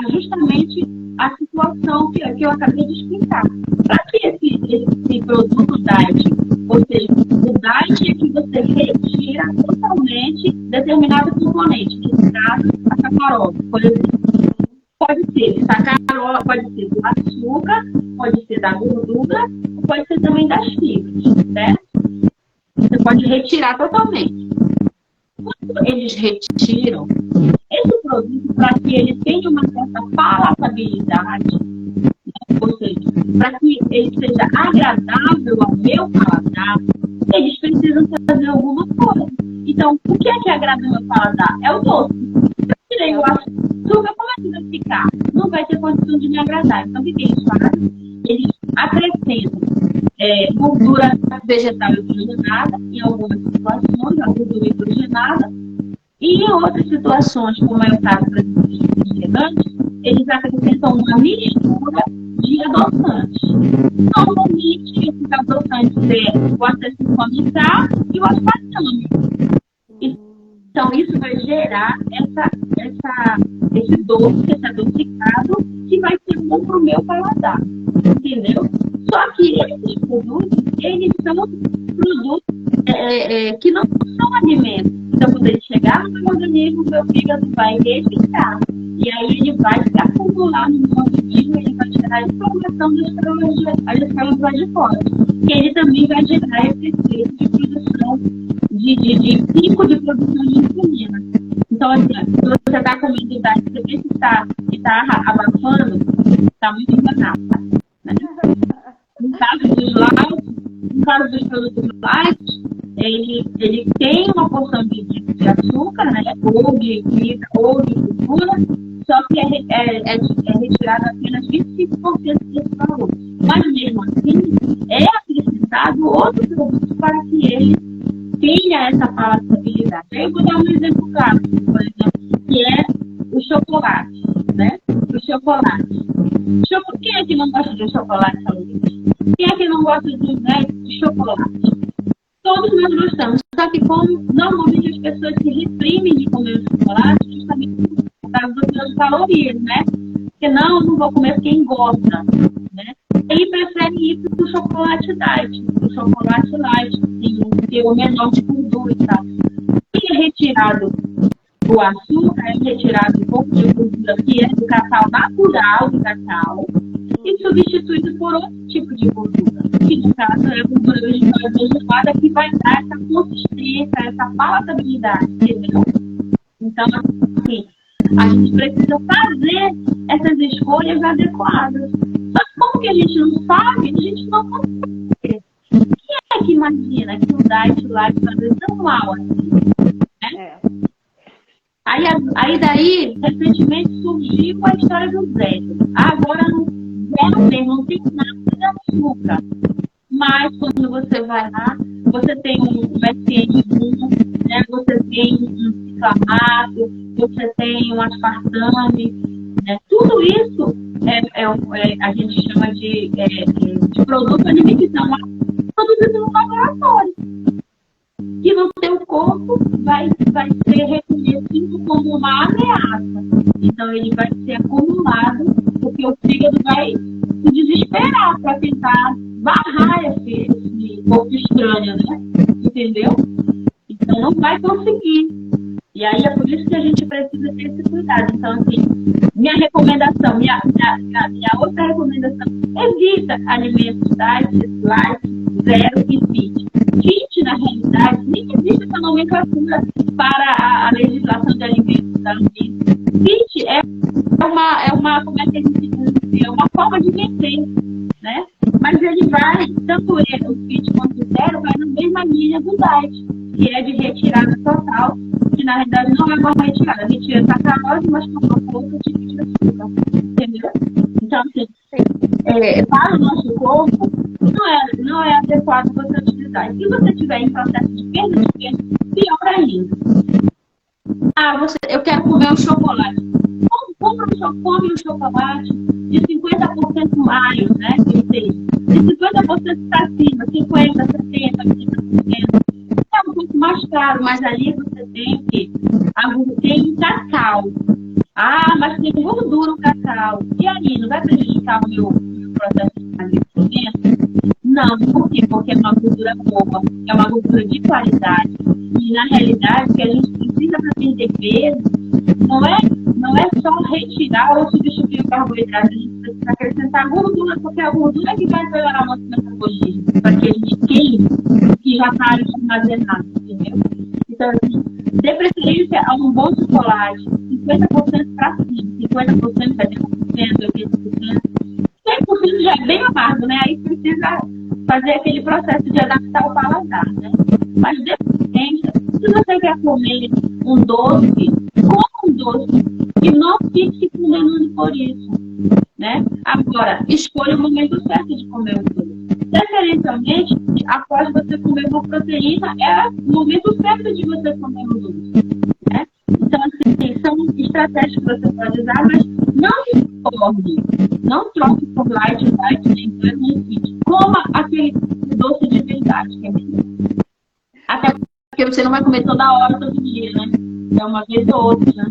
justamente a situação que eu acabei de explicar. Para que esse produto diet, ou seja, o diet é que você retira totalmente determinado componente, nesse caso, a sacarose, por exemplo. Pode ser de sacarose, pode ser do açúcar, pode ser da gordura, pode ser também das fibras, certo? Você pode retirar totalmente. Quando eles retiram, esse produto, para que ele tenha uma certa palatabilidade, né? Ou seja, para que ele seja agradável ao meu paladar, eles precisam fazer alguma coisa. Então, o que agrada o meu paladar? É o doce. Se eu tirei o açúcar, como é que vai ficar? Não vai ter condição de me agradar. Então, o que eles fazem? Eles acrescentam gordura vegetal hidrogenada, em algumas situações, a gordura hidrogenada, e em outras situações, como é o caso, por exemplo, dos refrigerantes, eles acrescentam uma mistura de adoçantes. Normalmente, esses adoçantes é o acetylfamitar e o aspartame. Então, isso vai gerar esse doce, esse adocicado, que vai ser bom para o meu paladar. Entendeu? Só que esses produtos, eles são produtos que não são alimentos. Então, quando ele chegar no meu organismo, o meu fígado vai rejeitar. E aí ele vai se acumular no meu organismo, ele vai gerar a inflamação das células radicosas, que ele também vai gerar esse efeito de produção de pico de produção de insulina. Então, assim, se você está com imunidade, você vê que está abafando, está muito enganado. Né? No caso dos produtos light, ele tem uma porção de açúcar, né? Ou de fibra, ou de gordura, só que é retirado apenas 25% desse valor. Mas mesmo assim, é acrescentado outro produto para que ele tenha essa palatabilidade. Aí eu vou dar um exemplo claro, por exemplo, que é o chocolate, né? O chocolate. Quem é que não gosta de chocolate saudável? Quem é que não gosta de chocolate? Todos nós gostamos. Só que como normalmente as pessoas se reprimem de comer o chocolate justamente por causa das calorias, né? Porque não vou comer porque engorda, né? Aí preferem ir para o chocolate light, tem um teor menor de gordura e tal. E é retirado o açúcar, é retirado um pouco de gordura que é do cacau natural do cacau e substituído por outro tipo de gordura, que no caso é a gordura vegetal vegetada, que vai dar essa consistência, essa palatabilidade, entendeu? Então, assim, a gente precisa fazer essas escolhas adequadas. Só que como que a gente não sabe, a gente não consegue. Quem é que imagina que o diet lá vai fazer tão mal assim? Né? Aí daí, recentemente surgiu a história do zero. Agora zero mesmo, não tem nada de açúcar. Mas quando você vai lá, você tem um SN1, né? Você tem um ciclamato, você tem um aspartame, né? Tudo isso a gente chama de produto alimentar, produzido no laboratório. Que no seu corpo vai ser reconhecido como uma ameaça. Então ele vai ser acumulado, porque o fígado vai se desesperar para tentar barrar esse corpo estranho, né? Entendeu? Então não vai conseguir. E aí é por isso que a gente precisa ter esse cuidado. Então, assim, minha recomendação, minha outra recomendação, evita alimentos light, zero e fit. Fit, na realidade, nem existe essa nomenclatura para a legislação de alimentos da Anvisa. Fit é uma, como é que a gente diz? É uma forma de vender, né? Mas ele vai, tanto o fit quanto o zero, vai na mesma linha do diet, que é de retirada total, que na realidade não é uma retirada, retira sacarose, mas coloca outro tipo de açúcar, entendeu? Então, assim, para o nosso corpo, não é adequado você utilizar. E se você estiver em processo de perda de peso, pior ainda. Eu quero comer um chocolate. Come um chocolate de 50% mais, né? De 50% para cima, 50%, 70%, 80%. É um pouco mais caro, mas ali você tem tem cacau. Mas tem gordura no cacau. E aí, não vai prejudicar o meu processo de emagrecimento? Não, por quê? Porque é uma gordura boa, é uma gordura de qualidade. E na realidade, o que a gente precisa para perder peso não é só retirar ou substituir o carboidrato, a gente precisa acrescentar gordura, porque a gordura é que vai melhorar o nosso metabolismo, para que a gente queime o que já está armazenado, entendeu? Então, assim, dê preferência a um bom chocolate, 50% para cima, 50%, 70%, 80%. 100% já é bem amargo, né? Aí precisa fazer aquele processo de adaptar o paladar, né? Mas dê preferência, se você quer comer um doce, coma um doce e não fique se condenando por isso, né? Agora, escolha o momento certo de comer o doce. Preferencialmente, após você comer uma proteína, é o momento certo de você comer o doce, né? Então, assim, são estratégias que você pode usar, mas não se torne, não troque por light, nem zero, nem fit. Coma aquele doce de verdade, que é melhor. Até porque você não vai comer toda hora, todo dia, né? É uma vez ou outra, né?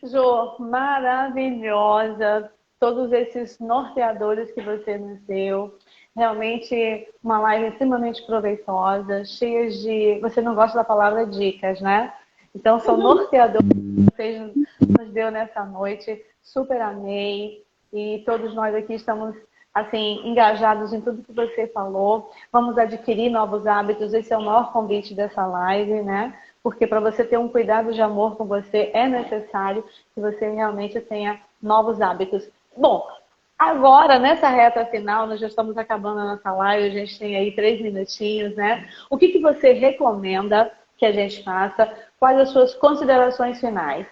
Jô, maravilhosa. Todos esses norteadores que você nos deu. Realmente uma live extremamente proveitosa, cheia de... Você não gosta da palavra dicas, né? Então são norteadores que você nos deu nessa noite. Super amei. e todos nós aqui estamos assim engajados em tudo que você falou. Vamos adquirir novos hábitos, esse é o maior convite dessa live, né? Porque para você ter um cuidado de amor com você, é necessário que você realmente tenha novos hábitos. Bom, agora, nessa reta final, nós já estamos acabando a nossa live, a gente tem aí 3 minutinhos, né? O que você recomenda que a gente faça? Quais as suas considerações finais?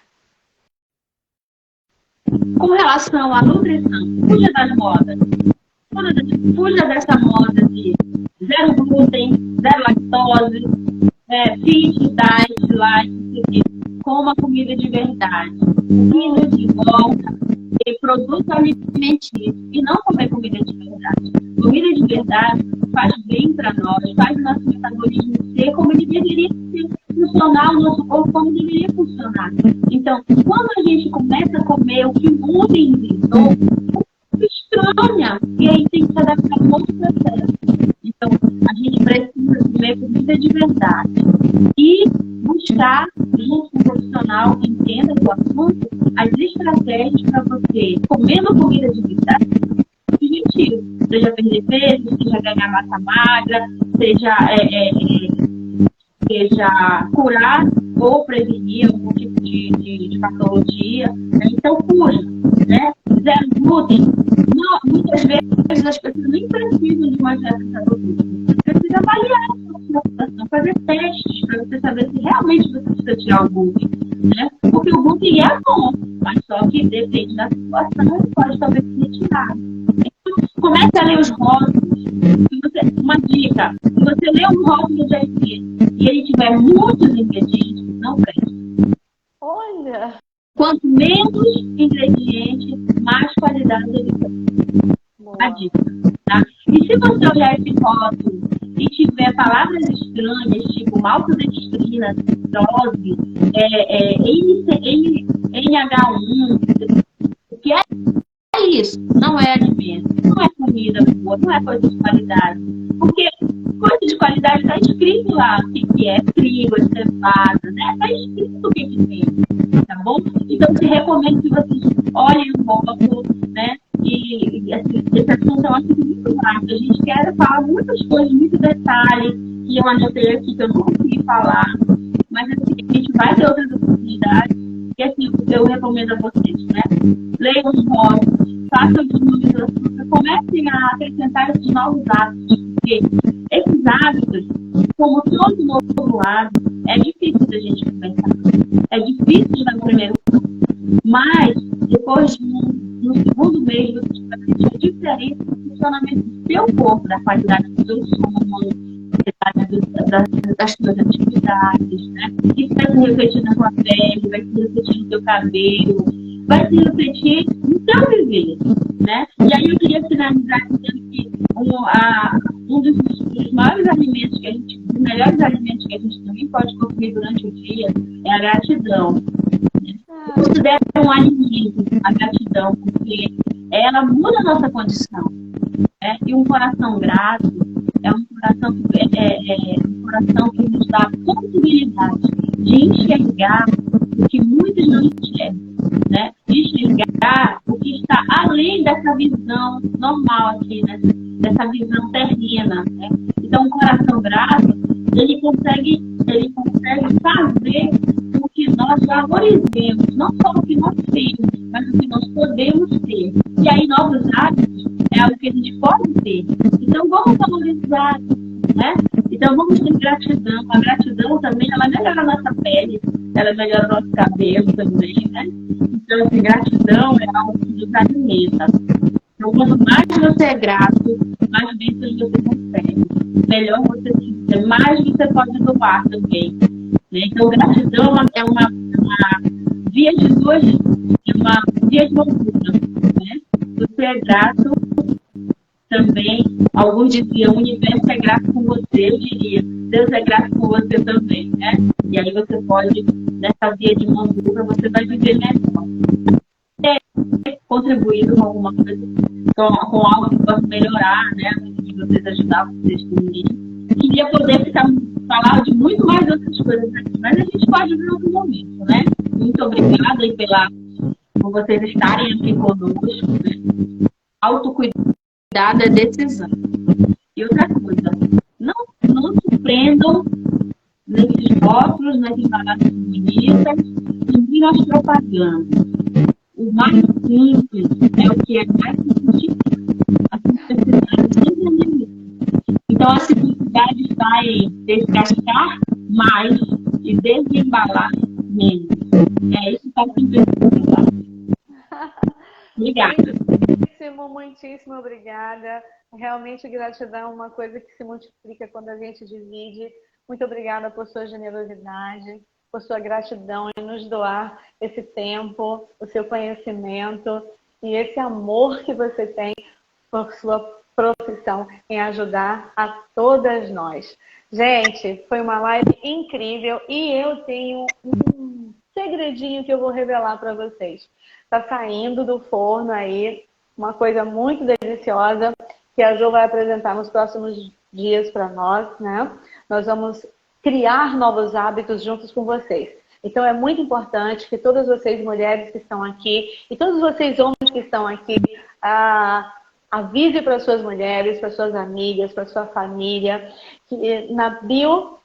Com relação à nutrição, fuja das modas. Fuja dessa moda de zero glúten, zero lactose, fit, diet, light, coma comida de verdade. Comida de volta e produto alimentício e não comer comida de verdade. Comida de verdade faz bem para nós, faz o nosso metabolismo ser como ele deveria funcionar, o nosso corpo como deveria funcionar. Então, quando a gente começa a comer o que o mundo inventou, estranha, e aí tem que se adaptar a um outro processo. Então, a gente precisa comer comida de verdade e buscar, junto com um profissional que entenda do assunto, as estratégias para você, comendo comida de verdade, objetivo. Seja perder peso, seja ganhar massa magra, seja curar ou prevenir algum tipo de patologia. Então, fuja, né? Zero glúten. Muitas vezes as pessoas nem precisam de uma dieta zero glúten. Precisa avaliar a sua situação, fazer testes para você saber se realmente você precisa tirar o glúten, né? Porque o glúten é bom, mas só que depende da situação e pode talvez ser retirado. Então, comece a ler os rótulos. Uma dica, se você ler um rótulo de alimento e ele tiver muitos ingredientes, não presta. Olha! Quanto menos ingredientes, mais qualidade ele tem. A dica, tá? E se você olhar esse rótulo e tiver palavras estranhas, tipo maltodextrina, citrose, NH1, o que é isso? Não é alimento, não é comida boa, não é coisa de qualidade. Porque coisa de qualidade está escrito lá o que é trigo, é cevada, né? Está escrito o que tem, tá bom? Então, te recomendo que vocês olhem o rótulo, né? E assim, esse assunto é um assunto muito vasto. A gente quer falar muitas coisas, muitos detalhes que eu anotei aqui que eu não consegui falar, mas assim, a gente vai ter outras oportunidades. E assim, eu recomendo a vocês, né? Leiam os rótulos, façam os números, comecem a acrescentar esses novos hábitos, porque esses hábitos, como todo novo hábito, é difícil da gente começar. É difícil de dar o primeiro passo. Mas, depois no segundo mês, você vai sentir a diferença no funcionamento do seu corpo, da qualidade do seu sono, das suas atividades, né? Isso vai se refletir na sua pele, vai se refletir no seu cabelo, vai se refletir no seu viver, né? E aí eu queria finalizar dizendo que um dos maiores alimentos que a gente, dos melhores alimentos que a gente também pode consumir durante o dia é a gratidão. Eu considero um alimento a gratidão, porque ela muda a nossa condição, né? E um coração grato é um coração que nos dá a possibilidade de enxergar o que muitos não enxergam, né? De enxergar o que está além dessa visão normal aqui, né? Dessa visão terrena, né? Então, um coração grato, ele consegue fazer o que nós valorizemos, não só o que nós temos, mas o que nós podemos ter. E aí, novos hábitos é algo que a gente pode ter. Então, vamos valorizar, né? Então, vamos ter gratidão. A gratidão também, ela melhora a nossa pele, ela melhora o nosso cabelo também, né? Então, assim, gratidão é algo que nos alimenta. Então, quanto mais você é grato, mais bênçãos você consegue. Melhor você se mais você pode doar também. Né? Então, gratidão é uma via de duas, é uma via de mão dupla, né? Você é grato também. Alguns diziam, o universo é grato com você, eu diria. Deus é grato com você também, né? E aí você pode, nessa via de mão dupla, você vai viver melhor. Contribuído com alguma coisa, com algo que possa melhorar, né? De vocês ajudar vocês também. Queria poder falar de muito mais outras coisas aqui, mas a gente pode ver outro momento, né? Muito obrigada aí por vocês estarem aqui conosco. Autocuidado é decisão. E outra coisa, não se prendam nesses rótulos, nas embalagens bonitas e nas propagandas. O mais simples é o que é mais simplificado. A simplicidade sempre é melhor. Então, a simplicidade está em descascar mais e desembalar menos. É isso que está simplificado. Obrigada. Muitíssimo obrigada. Realmente, gratidão é uma coisa que se multiplica quando a gente divide. Muito obrigada por sua generosidade, por sua gratidão em nos doar esse tempo, o seu conhecimento e esse amor que você tem por sua profissão em ajudar a todas nós. Gente, foi uma live incrível e eu tenho um segredinho que eu vou revelar para vocês. Está saindo do forno aí uma coisa muito deliciosa que a Jo vai apresentar nos próximos dias para nós, né? Nós vamos criar novos hábitos juntos com vocês. Então é muito importante que todas vocês mulheres que estão aqui e todos vocês homens que estão aqui avise para suas mulheres, para suas amigas, para sua família, que na bio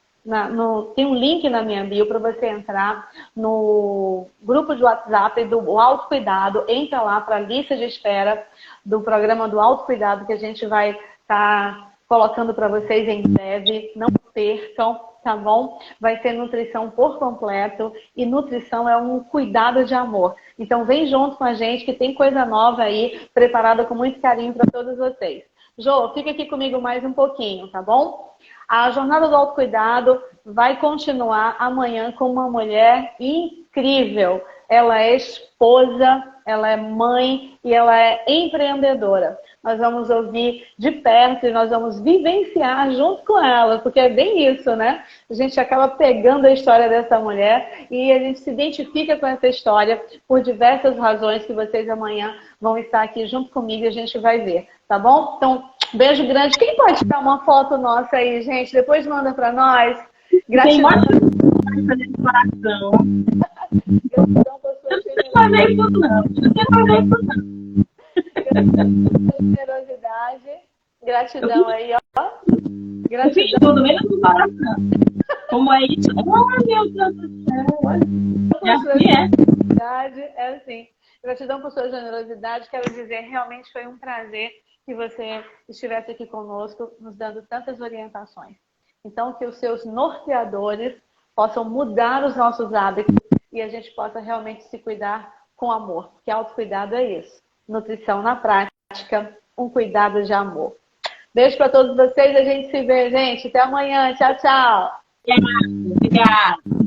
tem um link na minha bio para você entrar no grupo de WhatsApp do Autocuidado. Entra lá para a lista de espera do programa do Autocuidado que a gente vai estar colocando para vocês em breve. Não percam, tá bom? Vai ser nutrição por completo e nutrição é um cuidado de amor. Então vem junto com a gente que tem coisa nova aí preparada com muito carinho para todos vocês. Jô, fica aqui comigo mais um pouquinho, tá bom? A jornada do autocuidado vai continuar amanhã com uma mulher incrível. Ela é esposa, ela é mãe e ela é empreendedora. Nós vamos ouvir de perto e nós vamos vivenciar junto com ela, porque é bem isso, né? A gente acaba pegando a história dessa mulher e a gente se identifica com essa história por diversas razões que vocês amanhã vão estar aqui junto comigo e a gente vai ver, tá bom? Então, beijo grande. Quem pode tirar uma foto nossa aí, gente? Depois manda pra nós. Gratidão. Tem fazer coração. Gratidão por sua generosidade. Gratidão aí, ó. Gratidão. Tudo menos no coração. Como é isso? Oh, meu Deus do céu. E assim é. É assim. Gratidão por sua generosidade. Quero dizer, realmente foi um prazer que você estivesse aqui conosco, nos dando tantas orientações. Então, que os seus norteadores possam mudar os nossos hábitos e a gente possa realmente se cuidar com amor. Porque autocuidado é isso. Nutrição na prática, um cuidado de amor. Beijo para todos vocês. A gente se vê, gente. Até amanhã. Tchau, tchau. Obrigada.